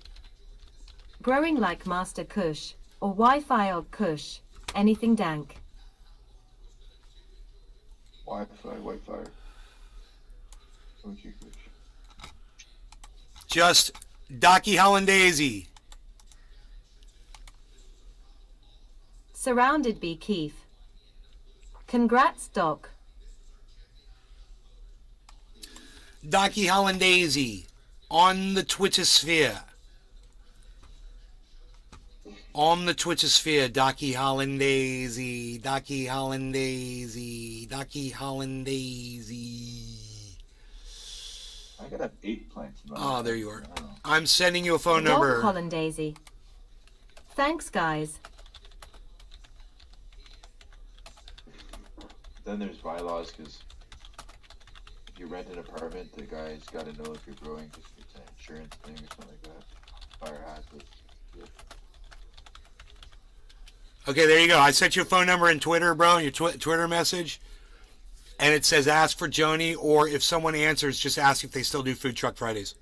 Growing like Master Kush, or Wi-Fi og Kush, anything dank. Wi-Fi. Okay, Just Docky Hollandaisy. Surrounded by Keith. Congrats, Doc. Docky Hollandaisy. On the Twittersphere. On the Twittersphere, Docky Hollandaisy. Docky Hollandaisy. Docky Hollandaisy. I gotta have 8 plants. In my Oh, there you are. I don't know. I'm sending you a phone Doc number. Hollandaisy. Thanks, guys. Then there's bylaws because if you rent an apartment, the guy's got to know if you're growing because it's an insurance thing or something like that. Fire hazard. Yeah. Okay, there you go. I sent you a phone number in Twitter, bro, your Twitter message. And it says ask for Joni, or if someone answers, just ask if they still do Food Truck Fridays.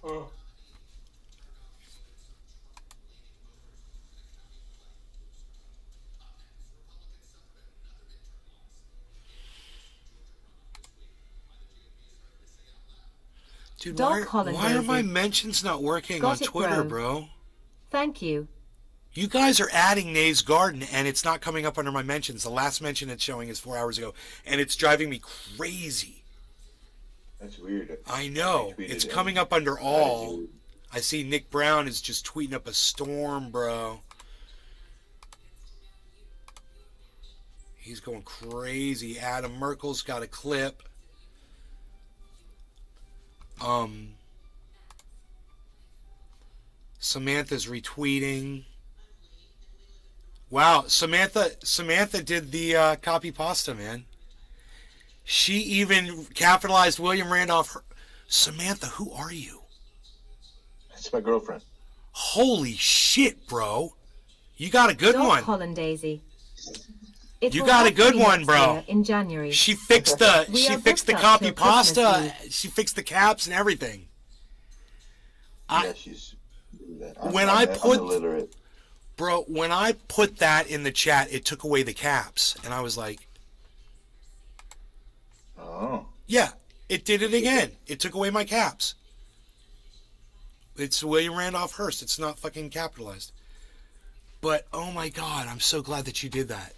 Oh. Dude, Doc why are Hollandaisy. my mentions not working Got on it, Twitter, bro. bro? Thank you. You guys are adding Nay's Garden, and it's not coming up under my mentions. The last mention it's showing is 4 hours ago, and it's driving me crazy. That's weird. I know. I tweeted It's it. coming up under That is all. weird. I see Nick Brown is just tweeting up a storm, bro. He's going crazy. Adam Merkel's got a clip. Samantha's retweeting. Wow, Samantha did the copy pasta, man. She even capitalized William Randolph. Samantha, who are you? That's my girlfriend. Holy shit, bro. You got a good Doc one. Hollandaisy. It You will got a have to good be one, next bro. year in January. She fixed the We she are fixed the booked up copy till Christmas pasta. Eve. She fixed the caps and everything. Yeah, she's that. When I I'm put illiterate. Bro, when I put that in the chat, it took away the caps, and I was like, Oh. yeah, it did it again. It took away my caps. It's William Randolph Hearst. It's not fucking capitalized. But, oh my God, I'm so glad that you did that.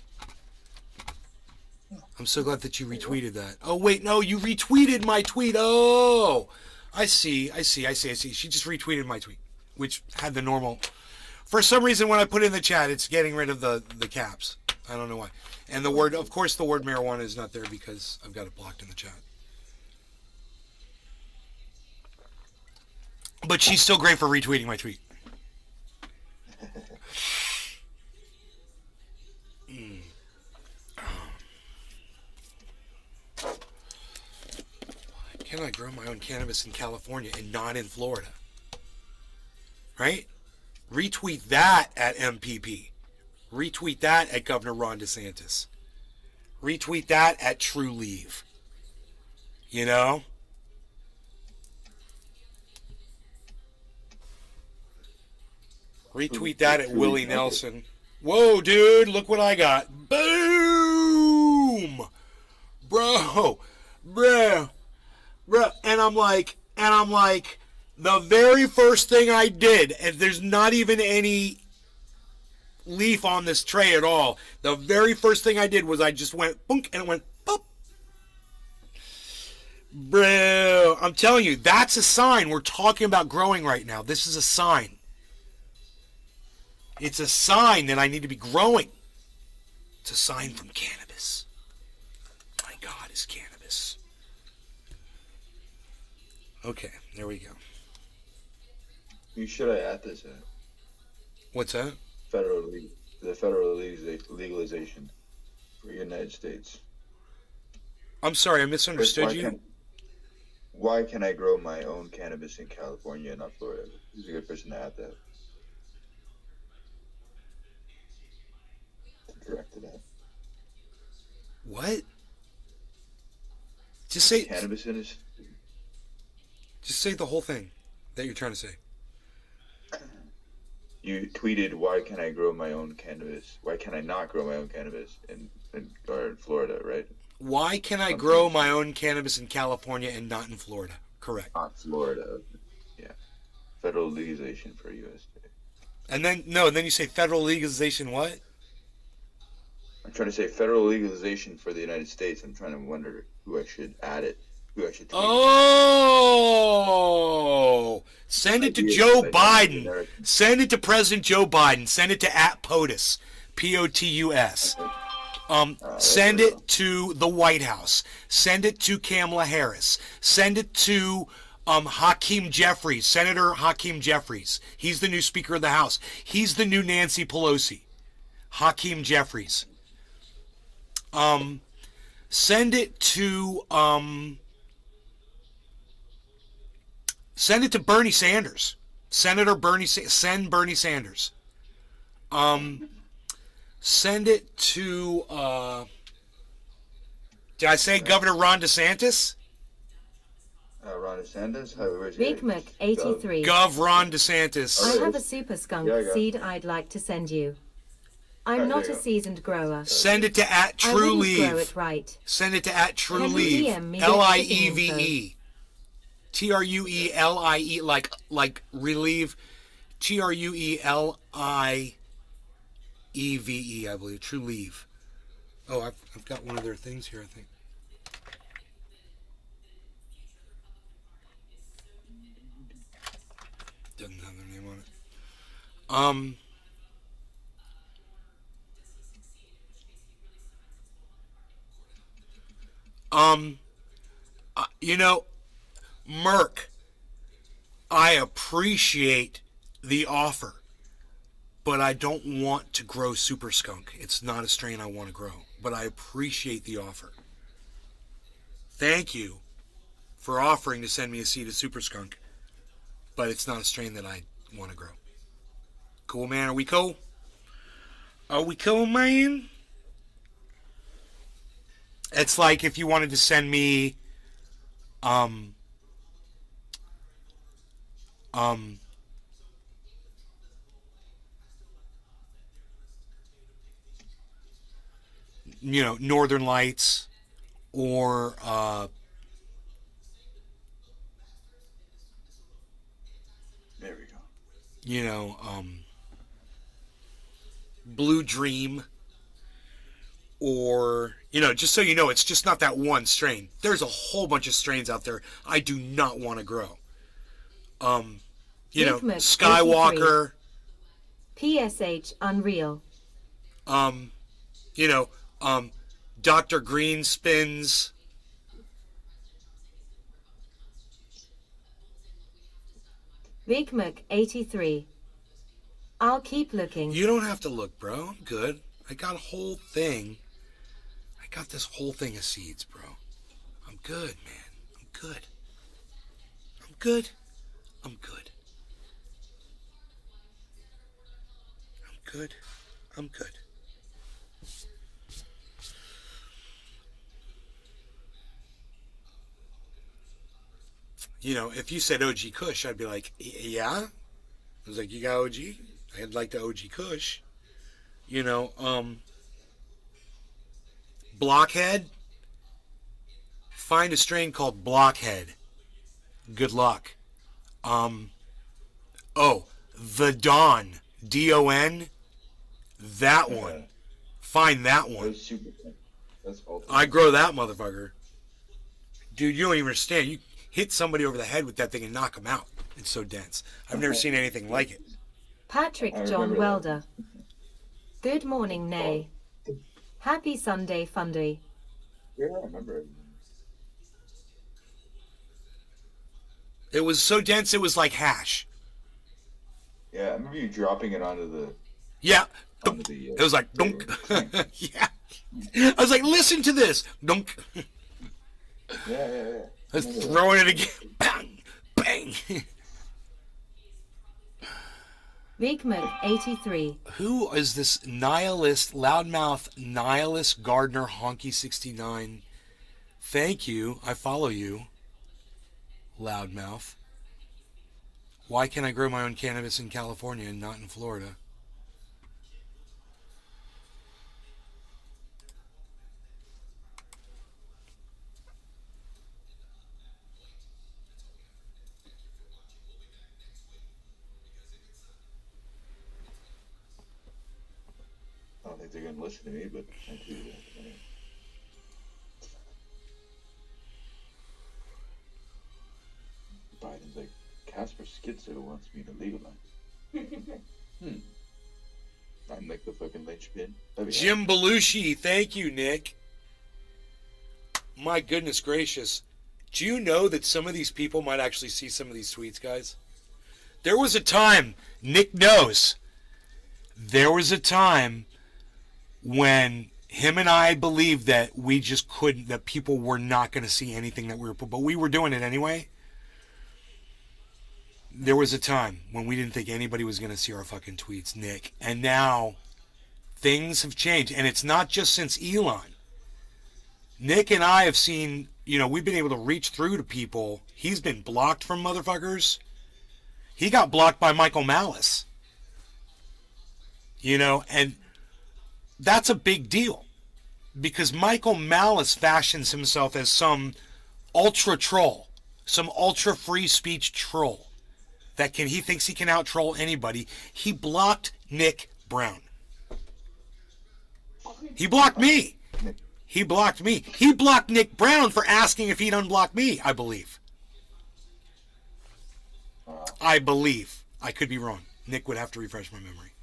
I'm so glad that you retweeted that. Oh, wait, no, you retweeted my tweet. Oh, I see. She just retweeted my tweet, which had the normal. For some reason, when I put it in the chat, it's getting rid of the caps. I don't know why. And the word, of course, the word marijuana is not there because I've got it blocked in the chat. But she's still great for retweeting my tweet. Can I grow my own cannabis in California and not in Florida? Right? Retweet that at MPP. Retweet that at Governor Ron DeSantis. Retweet that at True Leave. You know? Retweet that at Willie Nelson. Whoa, dude, look what I got. Boom! Bro. And I'm like, the very first thing I did, and there's not even any leaf on this tray at all. The very first thing I did was I just went boink, and it went boop. Bro, I'm telling you, that's a sign. We're talking about growing right now. This is a sign. It's a sign that I need to be growing. It's a sign from cannabis. My God, is cannabis. Okay, there we go. You should I add this at? What's that? The federal legalization for the United States. I'm sorry, I misunderstood you. Why can I grow my own cannabis in California and not Florida? Who's a good person to add that? To correct that. What? Just say cannabis industry. Just say the whole thing that you're trying to say. You tweeted, "Why can I grow my own cannabis? Why can I not grow my own cannabis in Florida?" Right? Why can I grow my own cannabis in California and not in Florida? Correct. Not Florida. Yeah. Federal legalization for U.S. And then then you say federal legalization. What? I'm trying to say federal legalization for the United States. I'm trying to wonder who I should add it. Who I should tweet Oh! Send it to Joe Biden. Send it to President Joe Biden. Send it to @POTUS. POTUS. Send it to the White House. Send it to Kamala Harris. Send it to Hakeem Jeffries, Senator Hakeem Jeffries. He's the new Speaker of the House. He's the new Nancy Pelosi. Hakeem Jeffries. Send it to Bernie Sanders. Senator Bernie. Send Bernie Sanders. Send it to did I say Governor Ron DeSantis? Ron DeSantis? Big Mac 83. Gov Ron DeSantis. I have a super skunk seed I'd like to send you. I'm not a seasoned grower. Send it to I wouldn't grow it right. Send it to @TrueLieve. DM me LIEVE. TRUELIE like relieve. TRUELIEVE, I believe. TrueLieve. Oh, I've got one of their things here, I think. Doesn't have their name on it. Merck, I appreciate the offer, but I don't want to grow Super Skunk. It's not a strain I want to grow, but I appreciate the offer. Thank you for offering to send me a seed of Super Skunk, but it's not a strain that I want to grow. Cool, man? Are we cool? Are we cool, man? It's like if you wanted to send me, um, um, Northern Lights or, There we go. Blue Dream, or, just so you know, it's just not that one strain. There's a whole bunch of strains out there I do not want to grow. Skywalker, PSH Unreal. you know, Dr. Greenspin's, Big Mac 83. I'll keep looking. You don't have to look, bro. I'm good. I got a whole thing. I got this whole thing of seeds, bro. I'm good, man. I'm good. I'm good. I'm good. I'm good. I'm good. If you said OG Kush, I'd be like, yeah. I was like, you got OG? I'd like the OG Kush. Blockhead. Find a strain called Blockhead. Good luck. The Dawn. D-O-N. That one. Find that one. That's super fun. That's ultimate. I grow that motherfucker. Dude, you don't even understand. You hit somebody over the head with that thing and knock them out. It's so dense. I've never seen anything like it. Patrick John Welder. Good morning, Nay. Happy Sunday, Fundy. Yeah, I remember it. It was so dense, it was like hash. Yeah, I remember you dropping it onto the... Yeah. Onto the it was like, dunk. Yeah. I was like, listen to this. Dunk. Yeah. I was throwing it again. Bang. Bang. Big Mac 83. Who is this nihilist, loudmouth nihilist Gardner Honky 69? Thank you. I follow you. Loudmouth. Why can't I grow my own cannabis in California and not in Florida? I don't think they're going to listen to me, but I do that. Biden's like, Casper Schizo wants me to legalize. I'm like the fucking linchpin. Jim Belushi, thank you, Nick. My goodness gracious. Do you know that some of these people might actually see some of these tweets, guys? There was a time, Nick knows, there was a time when him and I believed that we just couldn't, that people were not going to see anything that we were, but we were doing it anyway. There was a time when we didn't think anybody was going to see our fucking tweets, Nick. And now things have changed. And it's not just since Elon. Nick and I have seen, we've been able to reach through to people. He's been blocked from motherfuckers. He got blocked by Michael Malice. And that's a big deal. Because Michael Malice fashions himself as some ultra troll. Some ultra free speech troll. He thinks he can out-troll anybody. He blocked Nick Brown. He blocked me. He blocked me. He blocked Nick Brown for asking if he'd unblock me, I believe. I believe. I could be wrong. Nick would have to refresh my memory.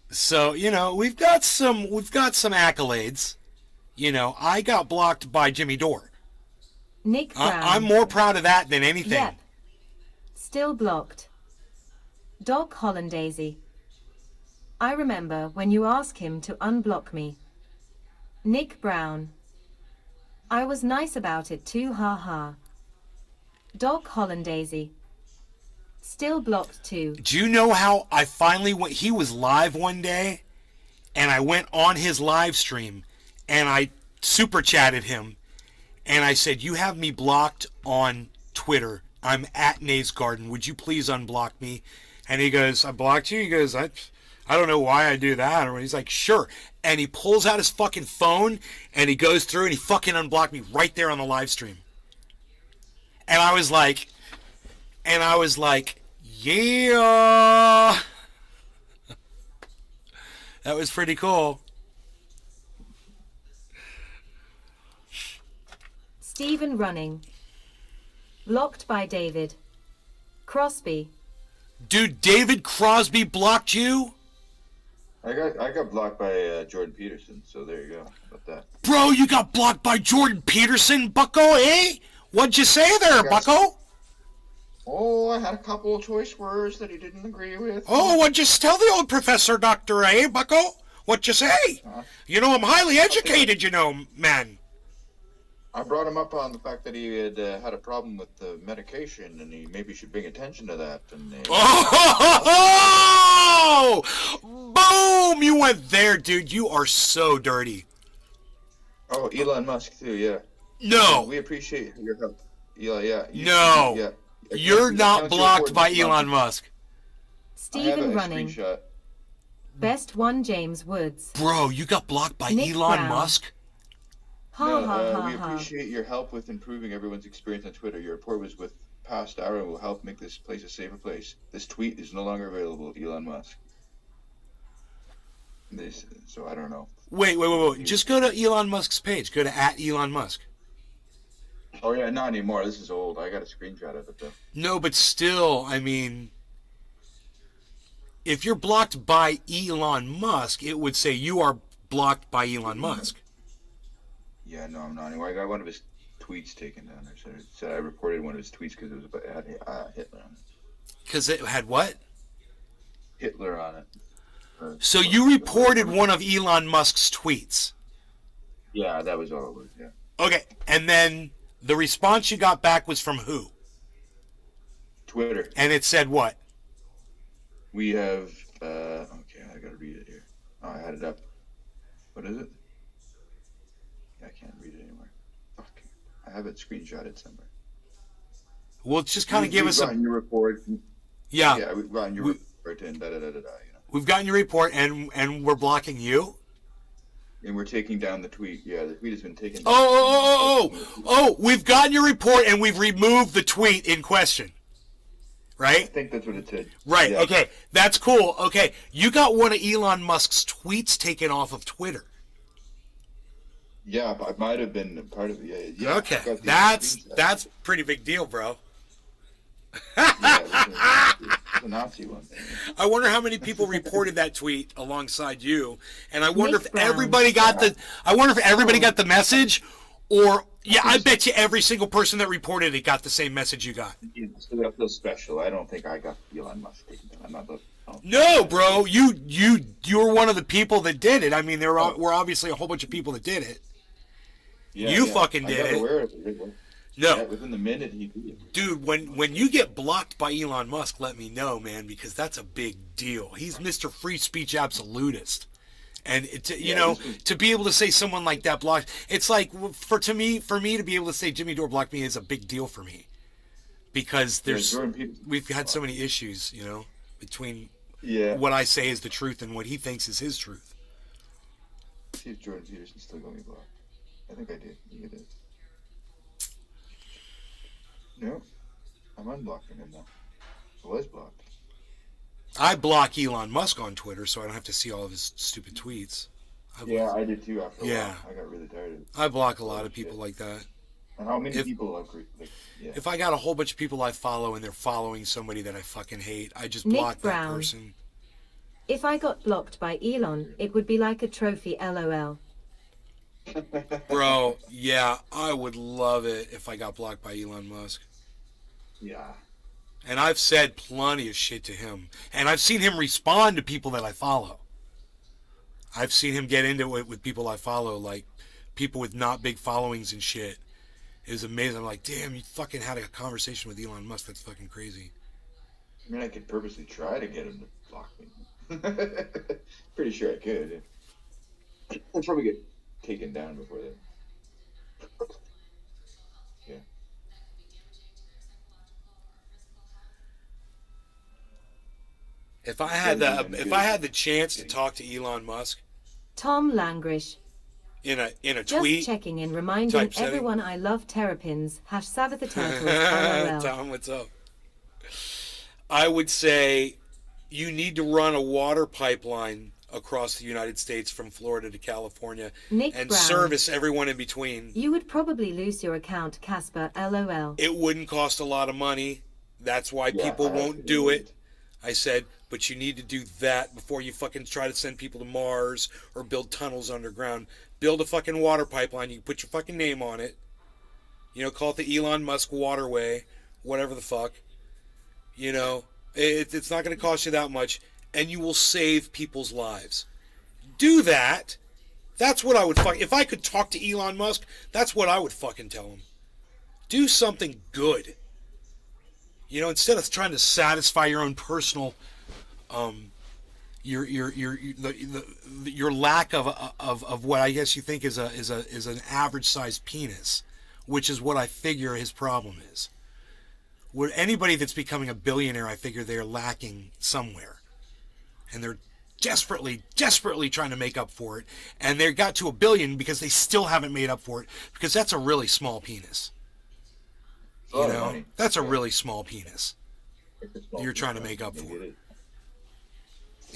So, we've got some accolades. I got blocked by Jimmy Dore. Nick Brown. I'm more proud of that than anything. Yep. Still blocked. Doc Hollandaisy. I remember when you asked him to unblock me. Nick Brown. I was nice about it too, haha. Doc Hollandaisy. Still blocked too. Do you know how I finally went? He was live one day, and I went on his live stream, and I super chatted him, and I said, "You have me blocked on Twitter. I'm at Nays Garden. Would you please unblock me?" And he goes, "I blocked you?" He goes, I don't know why I do that. Or he's like, "Sure." And he pulls out his fucking phone, and he goes through, and he fucking unblocked me right there on the live stream. And I was like, yeah. That was pretty cool. Stephen running. Blocked by David Crosby. Dude, David Crosby blocked you? I got blocked by Jordan Peterson, so there you go. How about that? Bro, you got blocked by Jordan Peterson, bucko, eh? What'd you say there, bucko? Oh, I had a couple of choice words that he didn't agree with. Oh, what'd you tell the old professor, Dr. A, bucko? What'd you say? You know, I'm highly educated, you know, man. I brought him up on the fact that he had had a problem with the medication, and he maybe should bring attention to that. And oh! Boom! You went there, dude. You are so dirty. Oh, Elon Musk too, yeah. No. We appreciate your help. Yeah. No. Yeah. You're not blocked by Elon Musk. Stephen running. Best one, James Woods. Bro, you got blocked by Nick Elon Brown. Musk? We appreciate your help with improving everyone's experience on Twitter. Your report was with past hour and will help make this place a safer place. This tweet is no longer available, Elon Musk. So I don't know. Wait. Just go to Elon Musk's page. Go to @Elon Musk. Oh yeah, not anymore. This is old. I got a screenshot of it though. No, but still, I mean, if you're blocked by Elon Musk, it would say you are blocked by Elon Musk. Yeah, no, I'm not anymore. I got one of his tweets taken down. It said I reported one of his tweets because it had Hitler on it. Because it had what? Hitler on it. So you reported one of Elon Musk's tweets. Yeah, that was all it was, yeah. Okay, and then the response you got back was from who? Twitter. And it said what? We have, okay, I gotta read it here. Oh, I had it up. What is it? I can't read it anymore. Fuck. I have it screenshotted somewhere. Well, just kind of give us a... your report. Yeah. Yeah, we've gotten your report and da-da-da-da-da, you know. We've gotten your report, and we're blocking you? And we're taking down the tweet. Yeah, the tweet has been taken down. Oh, we've gotten your report, and we've removed the tweet in question. Right? I think that's what it said. Right, Yeah. okay. That's cool. Okay, you got one of Elon Musk's tweets taken off of Twitter. Yeah, I might have been part of it. Yeah, Okay, that's pretty big deal, bro. Yeah, it was a Nazi one. I wonder how many people reported that tweet alongside you, and I wonder Nick if Brown. everybody got the. I wonder if everybody got the message, or yeah, I bet you every single person that reported it got the same message you got. So I feel special. I don't think I got Elon Musk taken down. I'm not the. Oh. No, bro, you were one of the people that did it. I mean, there were obviously a whole bunch of people that did it. Yeah, You fucking I did got it. aware of it. No. Yeah, within the minute he did it. Dude, when you get blocked by Elon Musk, let me know, man, because that's a big deal. He's Mr. Free Speech Absolutist. And to be able to say someone like that blocked, it's like for me to be able to say Jimmy Dore blocked me is a big deal for me, because we've had so many issues, between what I say is the truth and what he thinks is his truth. See if Jordan Peterson still got me blocked. I think I did. You did. No, I'm unblocking him now. I was blocked. I block Elon Musk on Twitter, so I don't have to see all of his stupid tweets. I did too after a while. I got really tired of it. I block a lot of people like that. And how many people agree? If I got a whole bunch of people I follow and they're following somebody that I fucking hate, I just block that person. If I got blocked by Elon, it would be like a trophy, LOL. Bro, yeah, I would love it if I got blocked by Elon Musk. Yeah. And I've said plenty of shit to him. And I've seen him respond to people that I follow. I've seen him get into it with people I follow, like people with not big followings and shit. It was amazing. I'm like, damn, you fucking had a conversation with Elon Musk. That's fucking crazy. I mean, I could purposely try to get him to block me. Pretty sure I could. I'll probably get taken down before then. Yeah. If I had the chance to talk to Elon Musk Tom Langrish. in a Just tweet, checking in, reminding type setting. everyone I love terrapins. Savitha Turtle. LOL. Tom, what's up? I would say you need to run a water pipeline across the United States from Florida to California Nick and Brown. service everyone in between. You would probably lose your account, Casper. LOL. It wouldn't cost a lot of money. That's why Yeah, people I won't actually do would. it. I said, but you need to do that before you fucking try to send people to Mars or build tunnels underground. Build a fucking water pipeline. You can put your fucking name on it. You know, call it the Elon Musk Waterway, whatever the fuck. You know, it's not going to cost you that much, and you will save people's lives. Do that. That's what I would fuck. If I could talk to Elon Musk, that's what I would fucking tell him. Do something good. You know, instead of trying to satisfy your own personal, your lack of what I guess you think is an average sized penis, which is what I figure his problem is. Where anybody that's becoming a billionaire, I figure they're lacking somewhere, and they're desperately trying to make up for it, and they got to $1 billion because they still haven't made up for it because that's a really small penis. You know, that's a really small penis you're trying to make up for.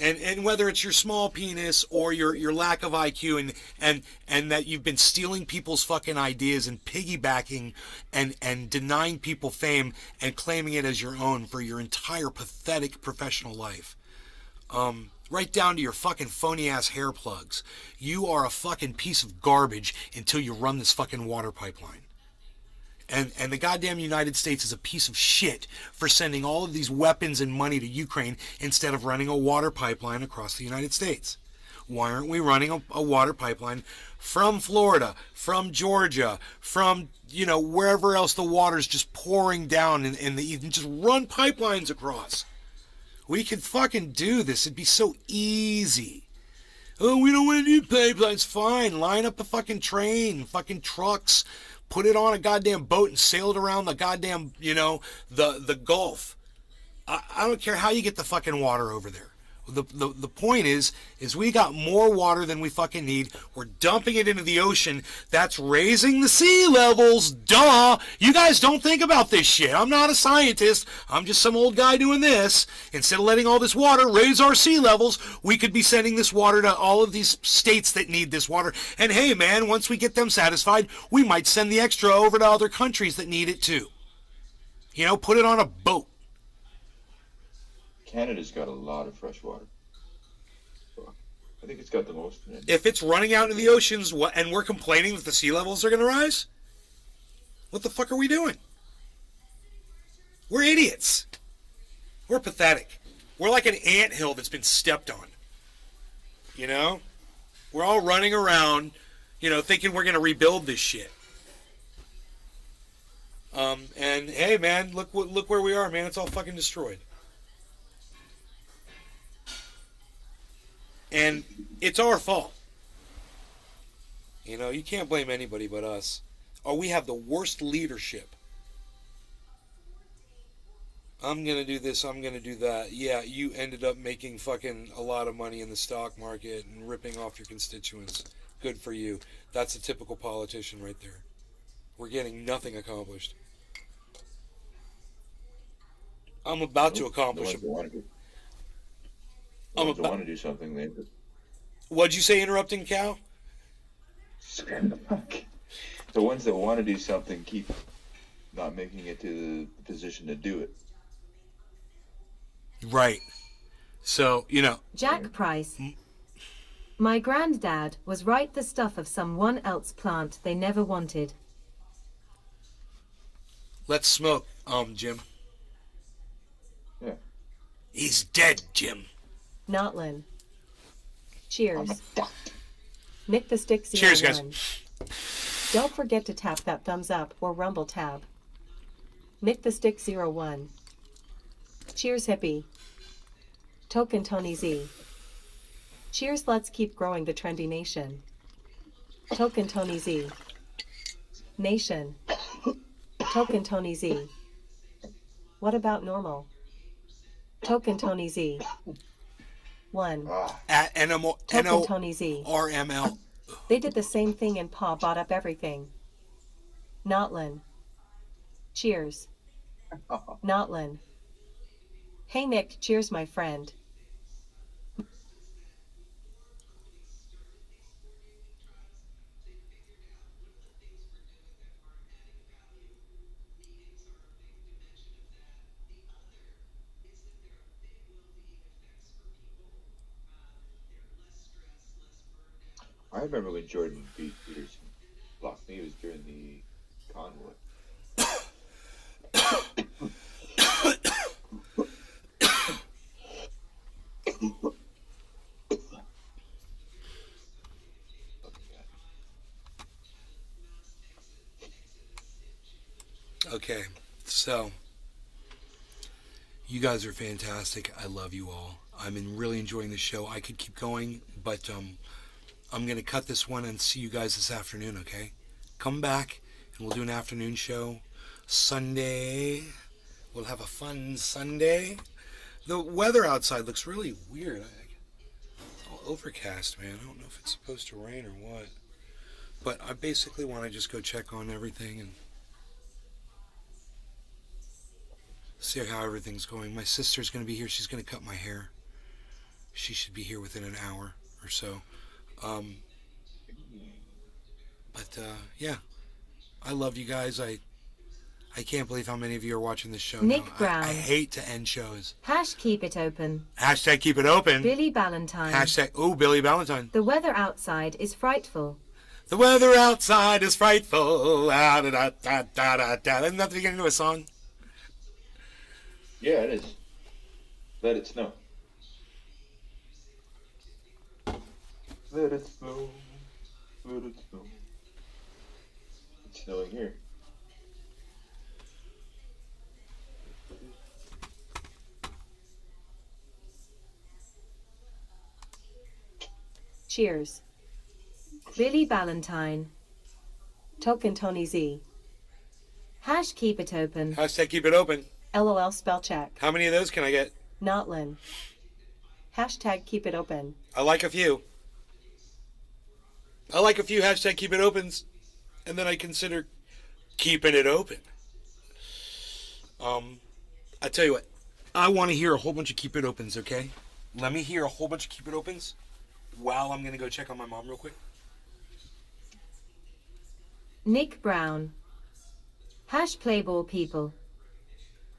And whether it's your small penis or your lack of IQ and that you've been stealing people's fucking ideas and piggybacking and denying people fame and claiming it as your own for your entire pathetic professional life. Right down to your fucking phony ass hair plugs. You are a fucking piece of garbage until you run this fucking water pipeline. And the goddamn United States is a piece of shit for sending all of these weapons and money to Ukraine instead of running a water pipeline across the United States. Why aren't we running a water pipeline from Florida, from Georgia, from, you know, wherever else the water's just pouring down in the evening? Just run pipelines across. We could fucking do this. It'd be so easy. Oh, we don't want to do pipelines. Fine. Line up the fucking train, fucking trucks. Put it on a goddamn boat and sail it around the goddamn, you know, the Gulf. I don't care how you get the fucking water over there. The point is we got more water than we fucking need. We're dumping it into the ocean. That's raising the sea levels. Duh. You guys don't think about this shit. I'm not a scientist. I'm just some old guy doing this. Instead of letting all this water raise our sea levels, we could be sending this water to all of these states that need this water. And hey, man, once we get them satisfied, we might send the extra over to other countries that need it too. You know, put it on a boat. Canada's got a lot of fresh water. So I think it's got the most in it. If it's running out into the oceans and we're complaining that the sea levels are going to rise, what the fuck are we doing? We're idiots. We're pathetic. We're like an anthill that's been stepped on. You know? We're all running around, you know, thinking we're going to rebuild this shit. And hey, man, look where we are, man. It's all fucking destroyed. And it's our fault. You know, you can't blame anybody but us. Oh, we have the worst leadership. I'm going to do this, I'm going to do that. Yeah, you ended up making fucking a lot of money in the stock market and ripping off your constituents. Good for you. That's a typical politician right there. We're getting nothing accomplished. I'm about to accomplish it. I'm about to want to do something. What'd you say, interrupting cow? The ones that want to do something keep not making it to the position to do it. Right. So, you know. Jack Price. My granddad was right, the stuff of someone else plant they never wanted. Let's smoke, Jim. Yeah. He's dead, Jim. Notlin. Cheers. Nick the Stick 01. Cheers, guys. Don't forget to tap that thumbs up or rumble tab. Nick the Stick 01. Cheers, hippie. Token Tony Z. Cheers, let's keep growing the trendy nation. Token Tony Z. Nation. Token Tony Z. What about normal? Token Tony Z. 1. At Token Tony Z. NORML. They did the same thing and Pa bought up everything. Notlin. Cheers. Notlin. Hey Nick, cheers my friend. I remember when Jordan beat Peterson. Blocked me. It was during the convoy. Okay, so you guys are fantastic. I love you all. Really enjoying the show. I could keep going, but I'm gonna cut this one and see you guys this afternoon. Okay, come back and we'll do an afternoon show. Sunday, we'll have a fun Sunday. The weather outside looks really weird. It's all overcast, man. I don't know if it's supposed to rain or what. But I basically want to just go check on everything and see how everything's going. My sister's going to be here. She's going to cut my hair. She should be here within an hour or so. Yeah, I love you guys. I can't believe how many of you are watching this show Nick now. Brown. I hate to end shows. Keep it open. Hashtag keep it open. Billy Valentine. Hashtag, Billy Valentine. The weather outside is frightful. The weather outside is frightful. Ah, da, da, da, da, da, da. Isn't that the beginning of a song? Yeah, it is. Let it snow. Let it snow. Let it snow. It's snowing here. Cheers. Billy Valentine. Token Tony Z. Keep it open. Hashtag keep it open. LOL spell check. How many of those can I get? Notlin. Hashtag keep it open. I like a few. I like a few hashtag keep it opens, and then I consider keeping it open. I tell you what, I want to hear a whole bunch of keep it opens, okay? Let me hear a whole bunch of keep it opens while I'm going to go check on my mom real quick. Nick Brown. Playball people.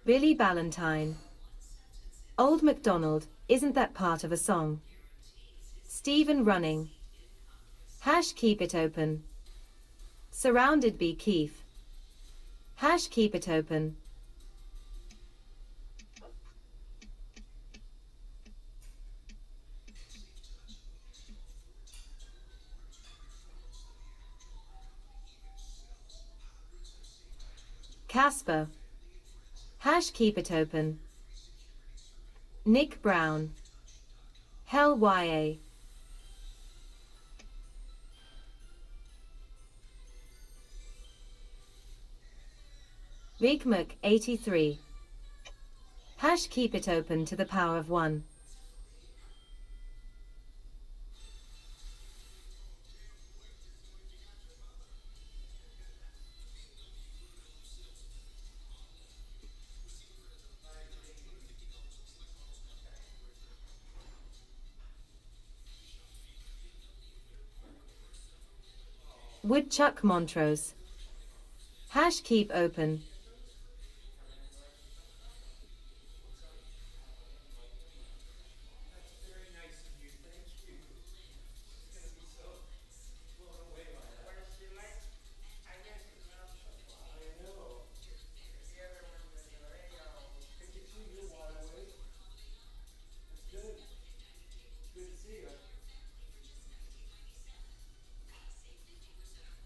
Billy Valentine. Old MacDonald, isn't that part of a song? Stephen Running. Keep it open. Surrounded by Keith. Keep it open. Casper. Keep it open. Nick Brown. Hell YA. Bigmac 83. Keep it open to the power of 1. Woodchuck Montrose. Keep open.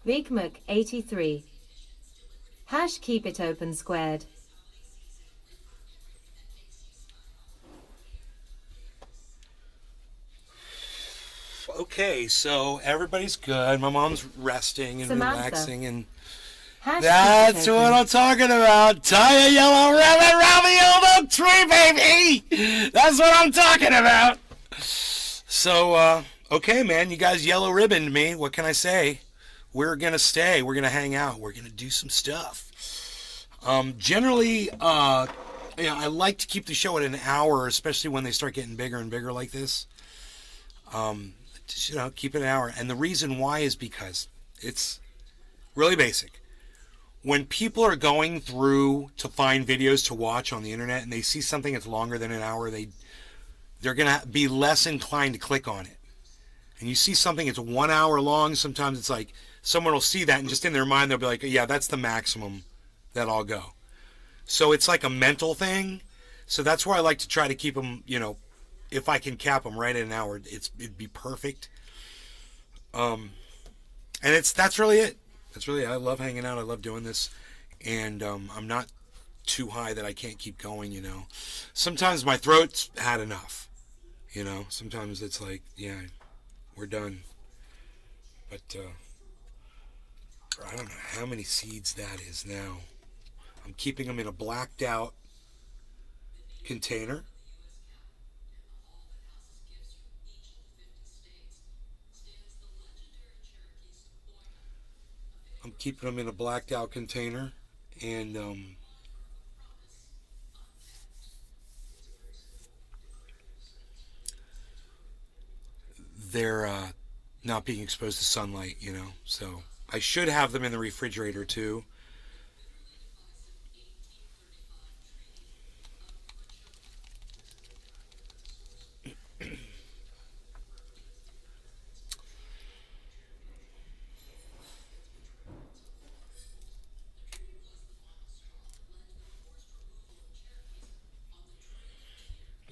Bigmac 83. Keep it open squared. Okay, so everybody's good. My mom's resting and Samantha. relaxing, and Hash that's potato. what I'm talking about. Tie a yellow ribbon around the old oak tree, baby. That's what I'm talking about. So, okay, man, you guys yellow ribboned me. What can I say? We're gonna stay. We're gonna hang out. We're gonna do some stuff. Generally, I like to keep the show at an hour, especially when they start getting bigger and bigger like this. Just, keep it an hour. And the reason why is because it's really basic. When people are going through to find videos to watch on the internet and they see something that's longer than an hour, they're gonna be less inclined to click on it. And you see something that's 1 hour long, sometimes it's like someone will see that and just in their mind they'll be like, yeah, that's the maximum that I'll go. So it's like a mental thing. So that's why I like to try to keep them, if I can cap them right at an hour, it'd be perfect. And that's really it. That's really it. I love hanging out. I love doing this, and I'm not too high that I can't keep going. Sometimes my throat's had enough. Sometimes it's like, yeah, we're done. But I don't know how many seeds that is now. I'm keeping them in a blacked out container. I'm keeping them in a blacked out container, and they're not being exposed to sunlight, So I should have them in the refrigerator too.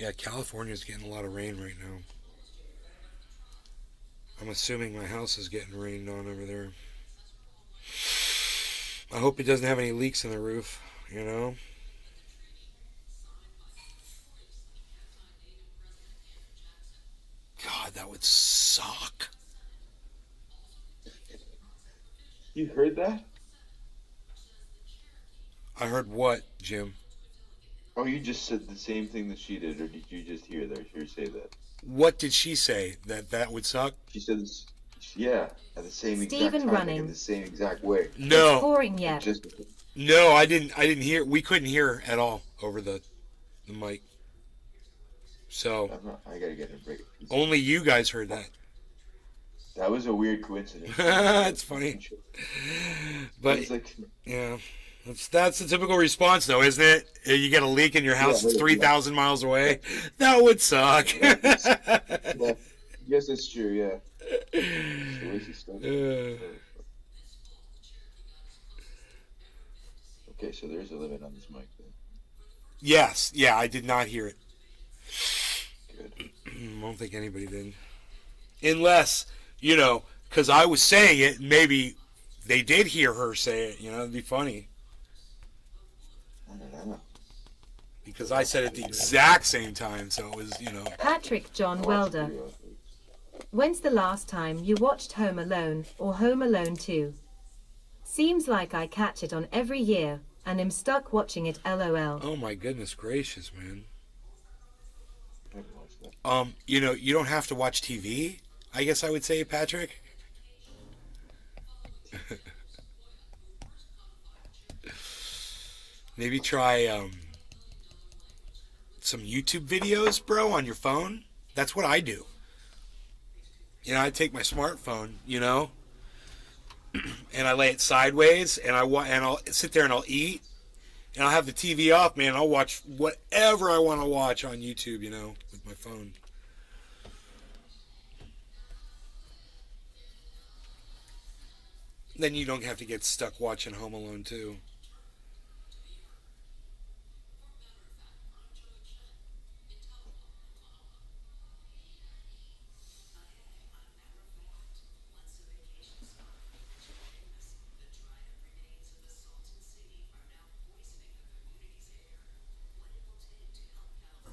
Yeah, California's getting a lot of rain right now. I'm assuming my house is getting rained on over there. I hope it doesn't have any leaks in the roof, God, that would suck. You heard that? I heard what, Jim? Oh, you just said the same thing that she did, or did you just hear her say that? What did she say? That would suck? She said, yeah, at the same exact Stephen time, running. in the same exact way. No. Pouring yet. No, I didn't hear. We couldn't hear at all over the mic. So I gotta get a break. Only you guys heard that. That was a weird coincidence. That's funny. But like, yeah, that's the typical response, though, isn't it? You get a leak in your house that's 3,000 miles away. That would suck. yeah, yes, that's true. Yeah. Okay, so there's a limit on this mic then. Yes, yeah, I did not hear it. Good. I don't think anybody did. Unless, because I was saying it, maybe they did hear her say it, it'd be funny. I don't know. Because I said it at the exact same time, so it was, Patrick John Welder. When's the last time you watched Home Alone or Home Alone 2? Seems like I catch it on every year and am stuck watching it, LOL. Oh my goodness gracious, man. I haven't watched that. You don't have to watch TV, I guess I would say, Patrick. Maybe try some YouTube videos, bro, on your phone. That's what I do. I take my smartphone, and I lay it sideways, and I'll sit there and I'll eat, and I'll have the TV off, man. I'll watch whatever I want to watch on YouTube, with my phone. Then you don't have to get stuck watching Home Alone 2.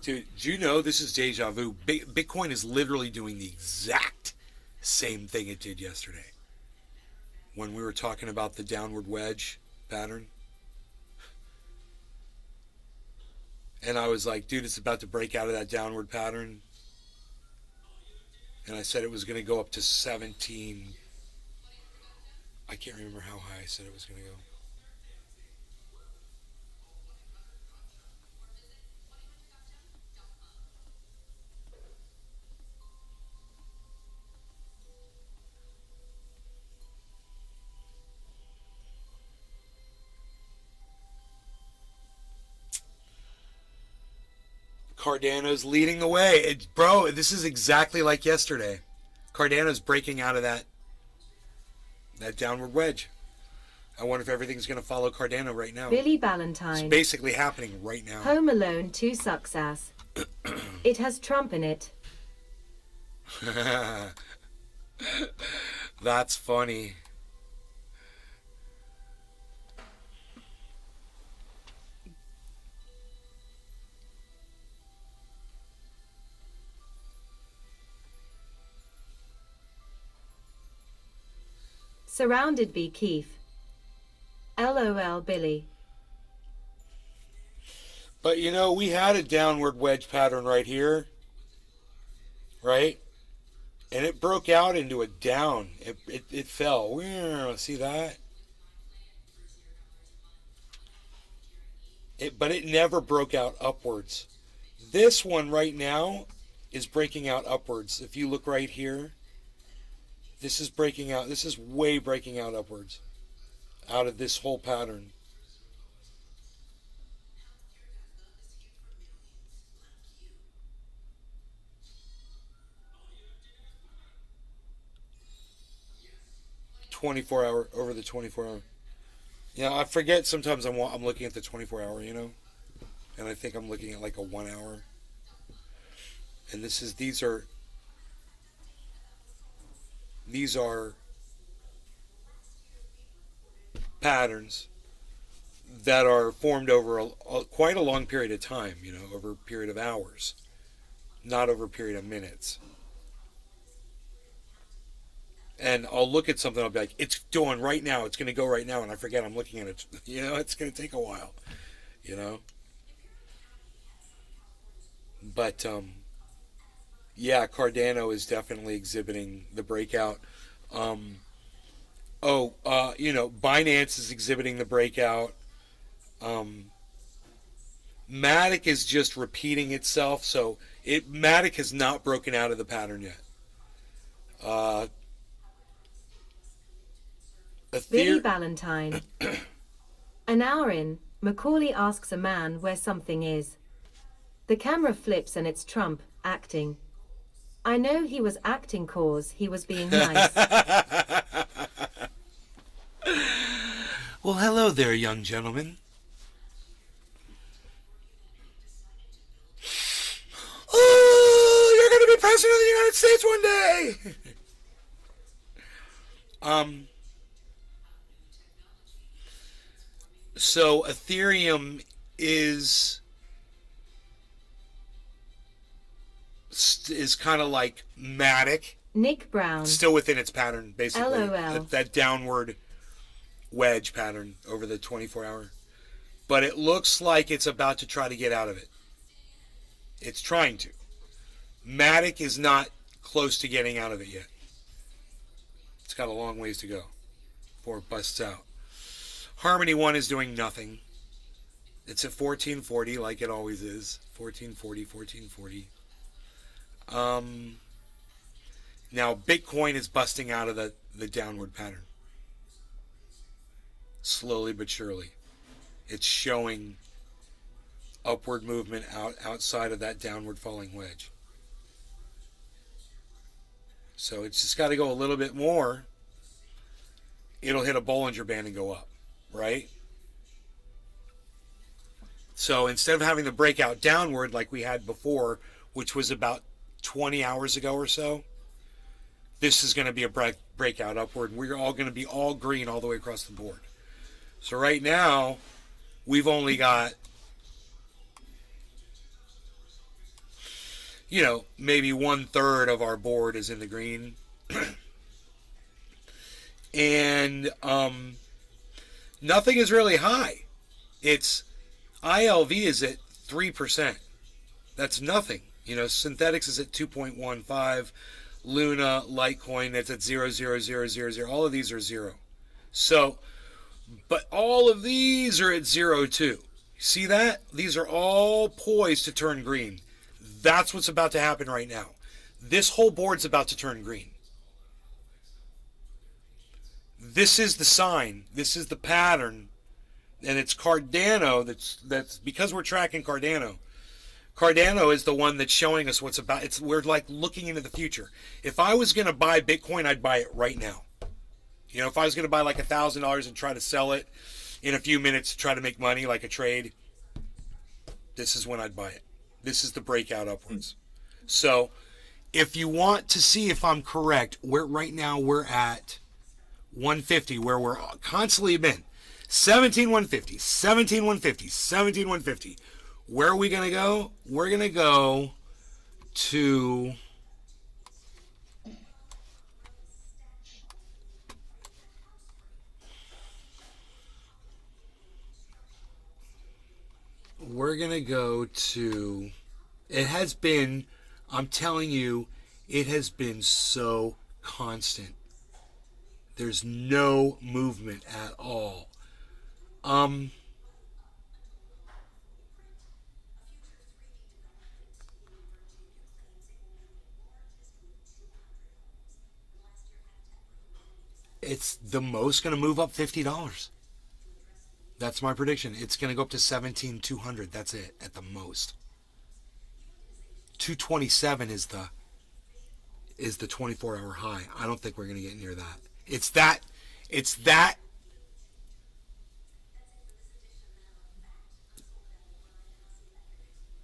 Dude, do you know this is deja vu? Bitcoin is literally doing the exact Same thing it did yesterday. When we were talking about the downward wedge pattern. And I was like, dude, it's about to break out of that downward pattern. And I said it was going to go up to 17. I can't remember how high I said it was going to go. Cardano's leading the way. Bro, this is exactly like yesterday. Cardano's breaking out of that downward wedge. I wonder if everything's going to follow Cardano right now. Billy It's Ballantyne. basically happening right now. Home Alone 2 sucks ass. It has Trump in it. That's funny. Surrounded by Keith. LOL Billy. But you know, we had a downward wedge pattern right here, right? And it broke out into a down. It fell. See that? But it never broke out upwards. This one right now is breaking out upwards. If you look right here, this is breaking out. This is way breaking out upwards out of this whole pattern. Over the 24 hour. Yeah, I forget sometimes I'm looking at the 24 hour, you know, and I think I'm looking at like a 1 hour. And these are patterns that are formed over quite a long period of time, you know, over a period of hours, not over a period of minutes. And I'll look at something, I'll be like, it's doing right now, it's going to go right now, and I forget I'm looking at it. You know, it's going to take a while, you know. But, yeah, Cardano is definitely exhibiting the breakout. You know, Binance is exhibiting the breakout. Matic is just repeating itself, so Matic has not broken out of the pattern yet. Billy Ballantyne. An hour in, Macaulay asks a man where something is. The camera flips and it's Trump, acting. I know he was acting cause he was being nice. Well, hello there, young gentlemen. Oh, you're going to be president of the United States one day. So Ethereum is kind of like Matic, Nick Brown. still within its pattern, basically. LOL. That downward wedge pattern over the 24 hour. But it looks like it's about to try to get out of it. It's trying to. Matic is not close to getting out of it yet. It's got a long ways to go before it busts out. Harmony 1 is doing nothing. It's at 1440 like it always is. 1440. Now Bitcoin is busting out of the downward pattern. Slowly but surely. It's showing upward movement outside of that downward falling wedge. So it's just got to go a little bit more. It'll hit a Bollinger Band and go up, right? So instead of having the breakout downward like we had before, which was about 20 hours ago or so, this is going to be a breakout upward. And we're all going to be all green all the way across the board. So right now, we've only got, you know, maybe 1/3 of our board is in the green. And nothing is really high. It's ILV is at 3%. That's nothing. You know, synthetics is at 2.15. Luna, Litecoin, that's at 0.00000. All of these are zero. So, but all of these are at 0 too. See that? These are all poised to turn green. That's what's about to happen right now. This whole board's about to turn green. This is the sign. This is the pattern. And it's Cardano that's because we're tracking Cardano. Cardano is the one that's showing us what's about. We're like looking into the future. If I was going to buy Bitcoin, I'd buy it right now. You know, if I was going to buy like $1,000 and try to sell it in a few minutes to try to make money like a trade, this is when I'd buy it. This is the breakout upwards. So if you want to see if I'm correct, right now we're at 150 where we're constantly been. 17,150, 17,150, 17,150. Where are we going to go? We're going to go to it has been, I'm telling you, it has been so constant. There's no movement at all. It's the most going to move up $50. That's my prediction. It's going to go up to 17,200. That's it at the most. 227 is the 24-hour high. I don't think we're going to get near that. It's that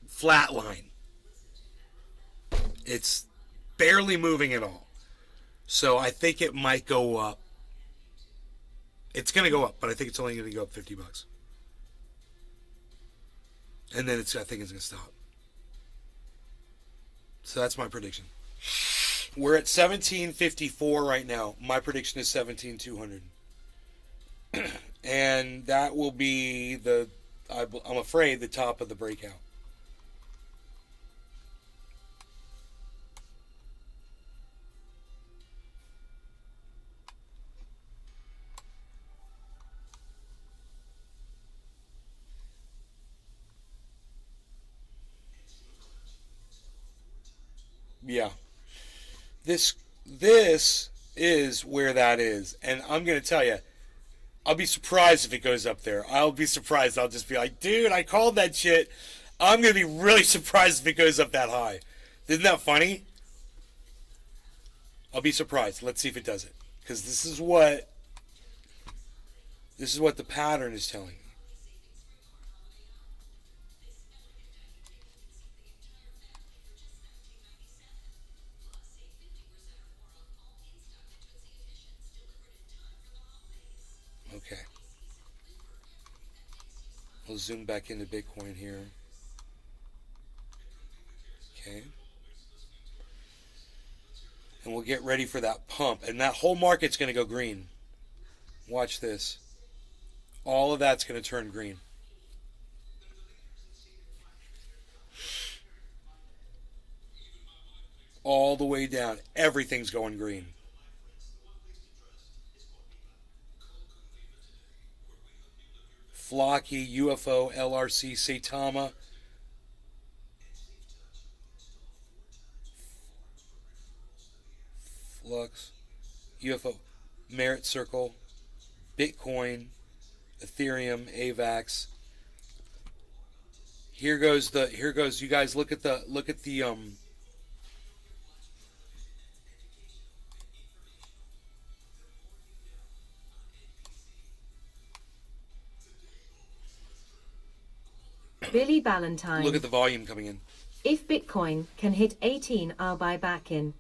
flat line. It's barely moving at all. So I think it might go up. It's going to go up, but I think it's only going to go up $50. And then I think it's going to stop. So that's my prediction. We're at 1754 right now. My prediction is 17,200. And that will be I'm afraid, the top of the breakout. Yeah. This is where that is. And I'm going to tell you, I'll be surprised if it goes up there. I'll be surprised. I'll just be like, dude, I called that shit. I'm going to be really surprised if it goes up that high. Isn't that funny? I'll be surprised. Let's see if it does it. Because this is what the pattern is telling me. Okay. We'll zoom back into Bitcoin here. Okay. And we'll get ready for that pump. And that whole market's going to go green. Watch this. All of that's going to turn green. All the way down. Everything's going green. Flocky, UFO, LRC, Saitama. Flux, UFO, Merit Circle, Bitcoin, Ethereum, AVAX. Here goes you guys look at the Billy Ballantyne. look at the volume coming in. If Bitcoin can hit 18, I'll buy back in.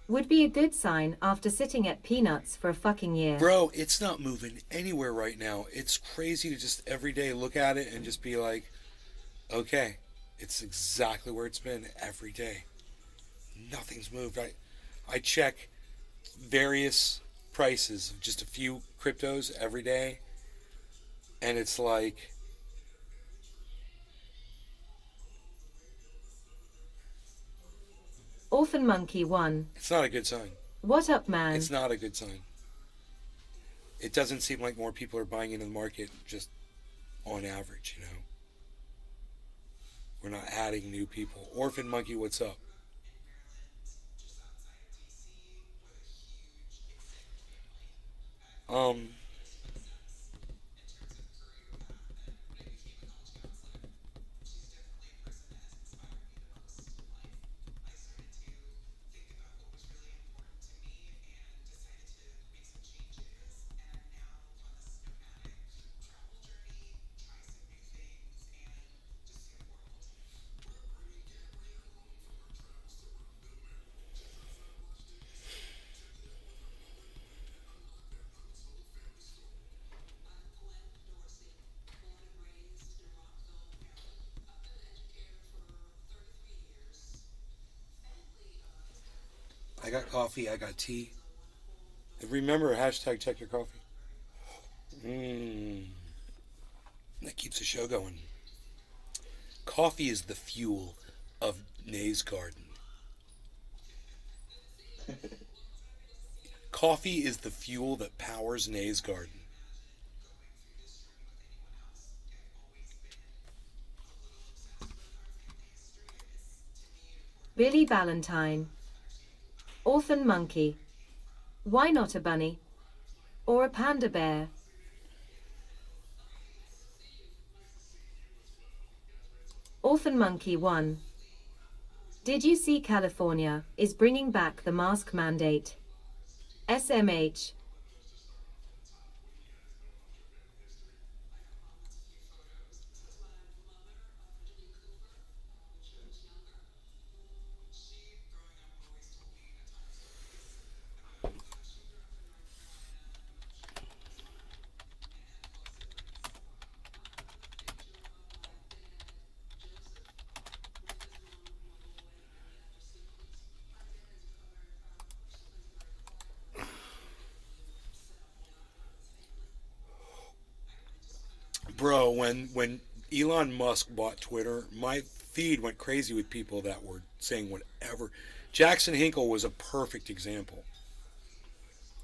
Would be a good sign after sitting at peanuts for a fucking year. Bro, it's not moving anywhere right now. It's crazy to just every day look at it and just be like, okay, it's exactly where it's been every day. Nothing's moved. I check various prices of just a few cryptos every day, and it's like, Orphan Monkey 1. it's not a good sign. What up, man? It's not a good sign. It doesn't seem like more people are buying into the market just on average, you know. We're not adding new people. Orphan Monkey, what's up? Um, I got coffee, I got tea. And remember, hashtag check your coffee. That keeps the show going. Coffee is the fuel of Nay's garden. Coffee is the fuel that powers Nay's garden. Billy Valentine. Orphan Monkey. Why not a bunny? Or a panda bear? Orphan Monkey 1. Did you see California is bringing back the mask mandate? SMH. Bro, when Elon Musk bought Twitter, my feed went crazy with people that were saying whatever. Jackson Hinkle was a perfect example.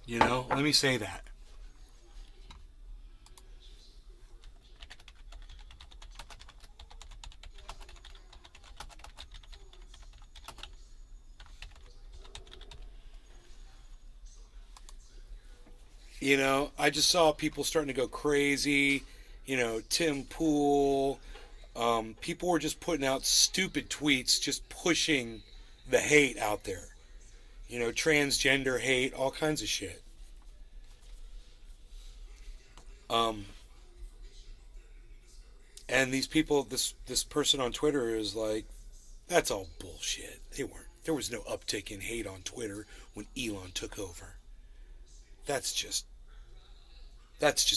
You know, let me say that. You know, I just saw people starting to go crazy. You know, Tim Pool. People were just putting out stupid tweets, just pushing the hate out there. You know, transgender hate, all kinds of shit. And these people, this person on Twitter is like, that's all bullshit. They weren't. There was no uptick in hate on Twitter when Elon took over. That's just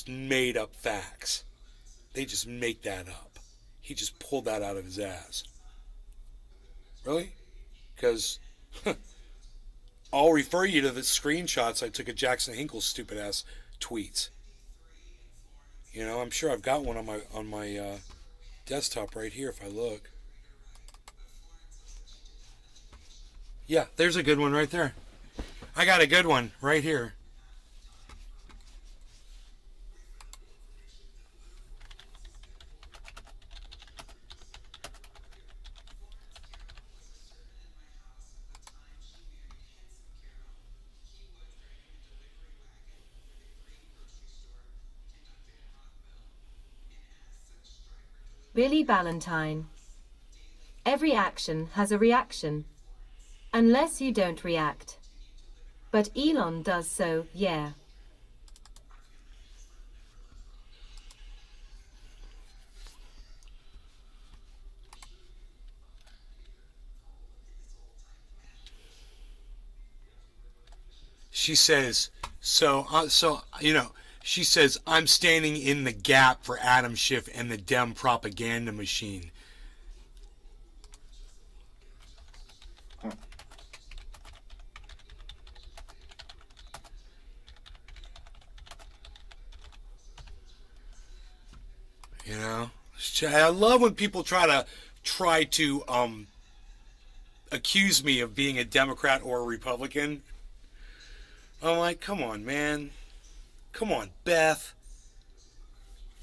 made up facts. They just make that up. He just pulled that out of his ass. Really? Because I'll refer you to the screenshots I took of Jackson Hinkle's stupid ass tweets. You know, I'm sure I've got one on my desktop right here if I look. Yeah, there's a good one right there. I got a good one right here. Billy Valentine. Every action has a reaction. Unless you don't react. But Elon does, so, yeah. She says, you know, she says, I'm standing in the gap for Adam Schiff and the Dem propaganda machine. You know, I love when people try to accuse me of being a Democrat or a Republican. I'm like, come on, man. Come on, Beth.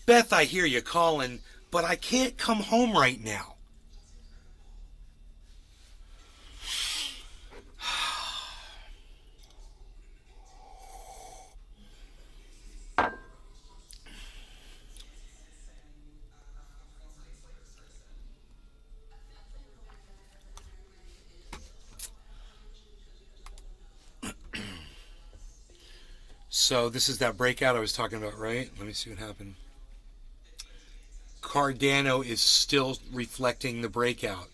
Beth, I hear you calling, but I can't come home right now. So this is that breakout I was talking about, right? Let me see what happened. Cardano is still reflecting the breakout.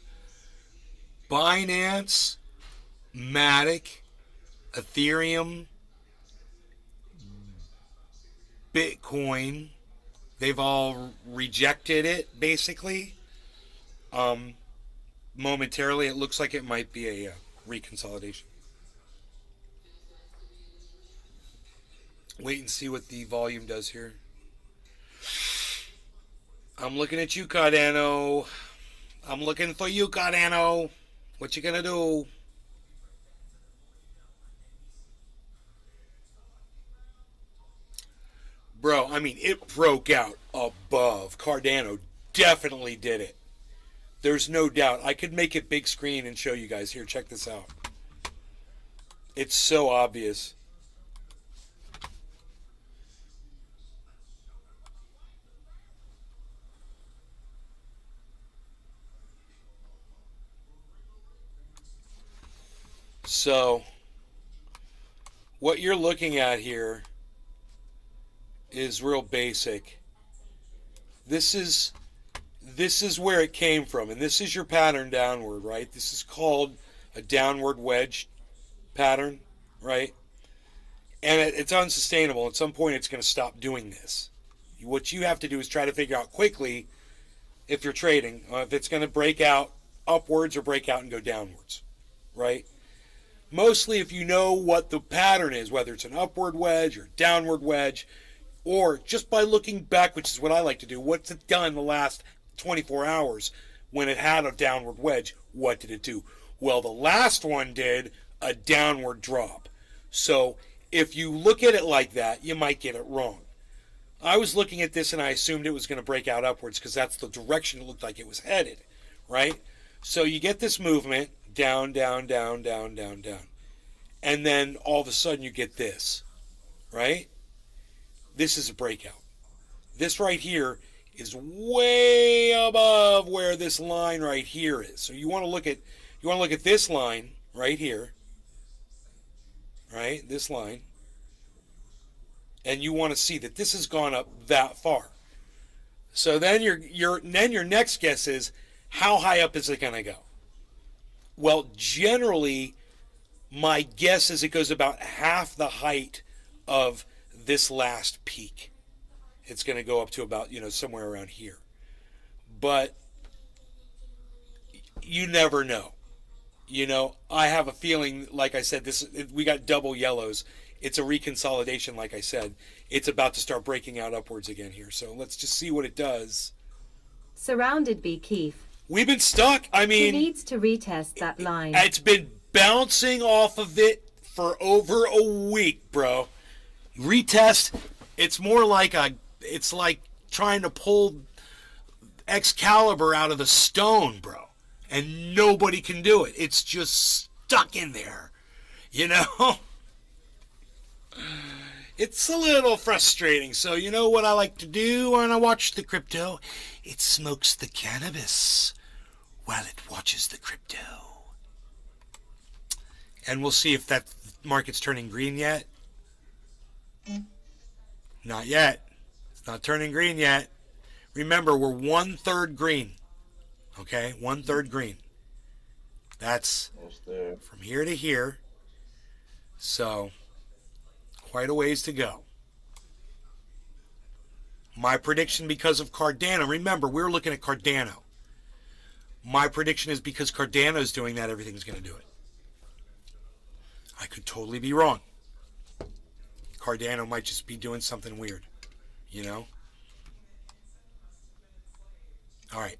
Binance, Matic, Ethereum, Bitcoin, they've all rejected it, basically. Momentarily, it looks like it might be a reconsolidation. Wait and see what the volume does here. I'm looking at you, Cardano. I'm looking for you, Cardano. What you gonna do? Bro, I mean, it broke out above. Cardano definitely did it. There's no doubt. I could make it big screen and show you guys. Here, check this out. It's so obvious. So, what you're looking at here is real basic. This is where it came from, and this is your pattern downward, right? This is called a downward wedge pattern, right? And it's unsustainable. At some point, it's going to stop doing this. What you have to do is try to figure out quickly, if you're trading, if it's going to break out upwards or break out and go downwards, right? Mostly if you know what the pattern is, whether it's an upward wedge or downward wedge, or just by looking back, which is what I like to do, what's it done the last 24 hours when it had a downward wedge? What did it do? Well, the last one did a downward drop. So if you look at it like that, you might get it wrong. I was looking at this and I assumed it was going to break out upwards because that's the direction it looked like it was headed, right? So you get this movement, down, down, down, down, down, down. And then all of a sudden you get this, right? This is a breakout. This right here is way above where this line right here is. So you want to look at this line right here, right? This line. And you want to see that this has gone up that far. So then your next guess is, how high up is it going to go? Well, generally, my guess is it goes about half the height of this last peak. It's going to go up to about, somewhere around here. But you never know. I have a feeling, like I said, we got double yellows. It's a reconsolidation, like I said. It's about to start breaking out upwards again here. So let's just see what it does. Surrounded B. Keith. We've been stuck. I mean, He needs to retest that line. It's been bouncing off of it for over a week, bro. Retest, it's more like it's like trying to pull Excalibur out of the stone, bro. And nobody can do it. It's just stuck in there. It's a little frustrating. So you know what I like to do when I watch the crypto? It smokes the cannabis while it watches the crypto. And we'll see if that market's turning green yet. Not yet. It's not turning green yet. Remember, we're 1/3 green. Okay? 1/3 green. That's from here to here. So, quite a ways to go. My prediction, because of Cardano, remember, we're looking at Cardano. My prediction is because Cardano's doing that, everything's going to do it. I could totally be wrong. Cardano might just be doing something weird, All right.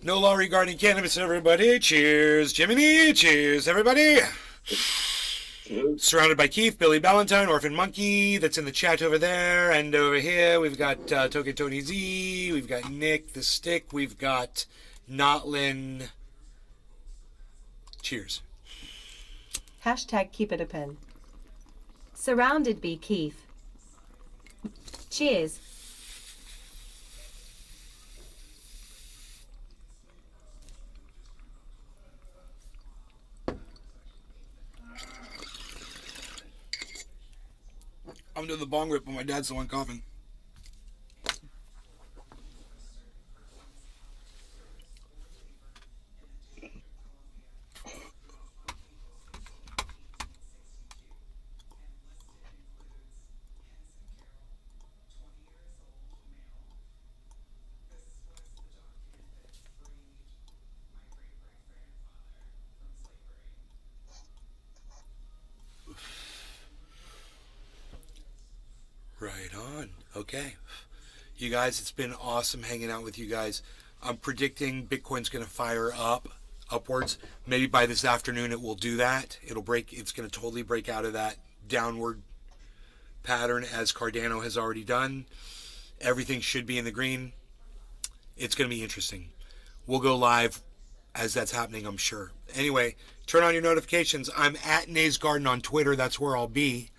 No law regarding cannabis, everybody. Cheers, Jiminy. Cheers, everybody. Cheers. Surrounded by Keith, Billy Ballantyne, Orphan Monkey, that's in the chat over there. And over here, we've got Token Tony Z. We've got Nick the Stick. We've got Notlin. Cheers. Hashtag keep it a pin. Surrounded by Keith. Cheers. I'm doing the bong rip, but my dad's the one coughing. Right on. Okay. You guys, it's been awesome hanging out with you guys. I'm predicting Bitcoin's going to fire upwards. Maybe by this afternoon it will do that. It's going to totally break out of that downward pattern as Cardano has already done. Everything should be in the green. It's going to be interesting. We'll go live as that's happening, I'm sure. Anyway, turn on your notifications. I'm at Nays Garden on Twitter. That's where I'll be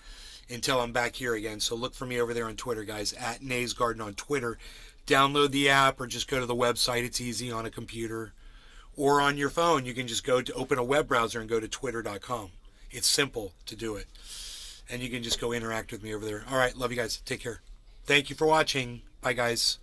until I'm back here again. So look for me over there on Twitter, guys, at Nays Garden on Twitter. Download the app or just go to the website. It's easy on a computer or on your phone. You can just go to open a web browser and go to twitter.com. It's simple to do it. And you can just go interact with me over there. All right, love you guys. Take care. Thank you for watching. Bye, guys.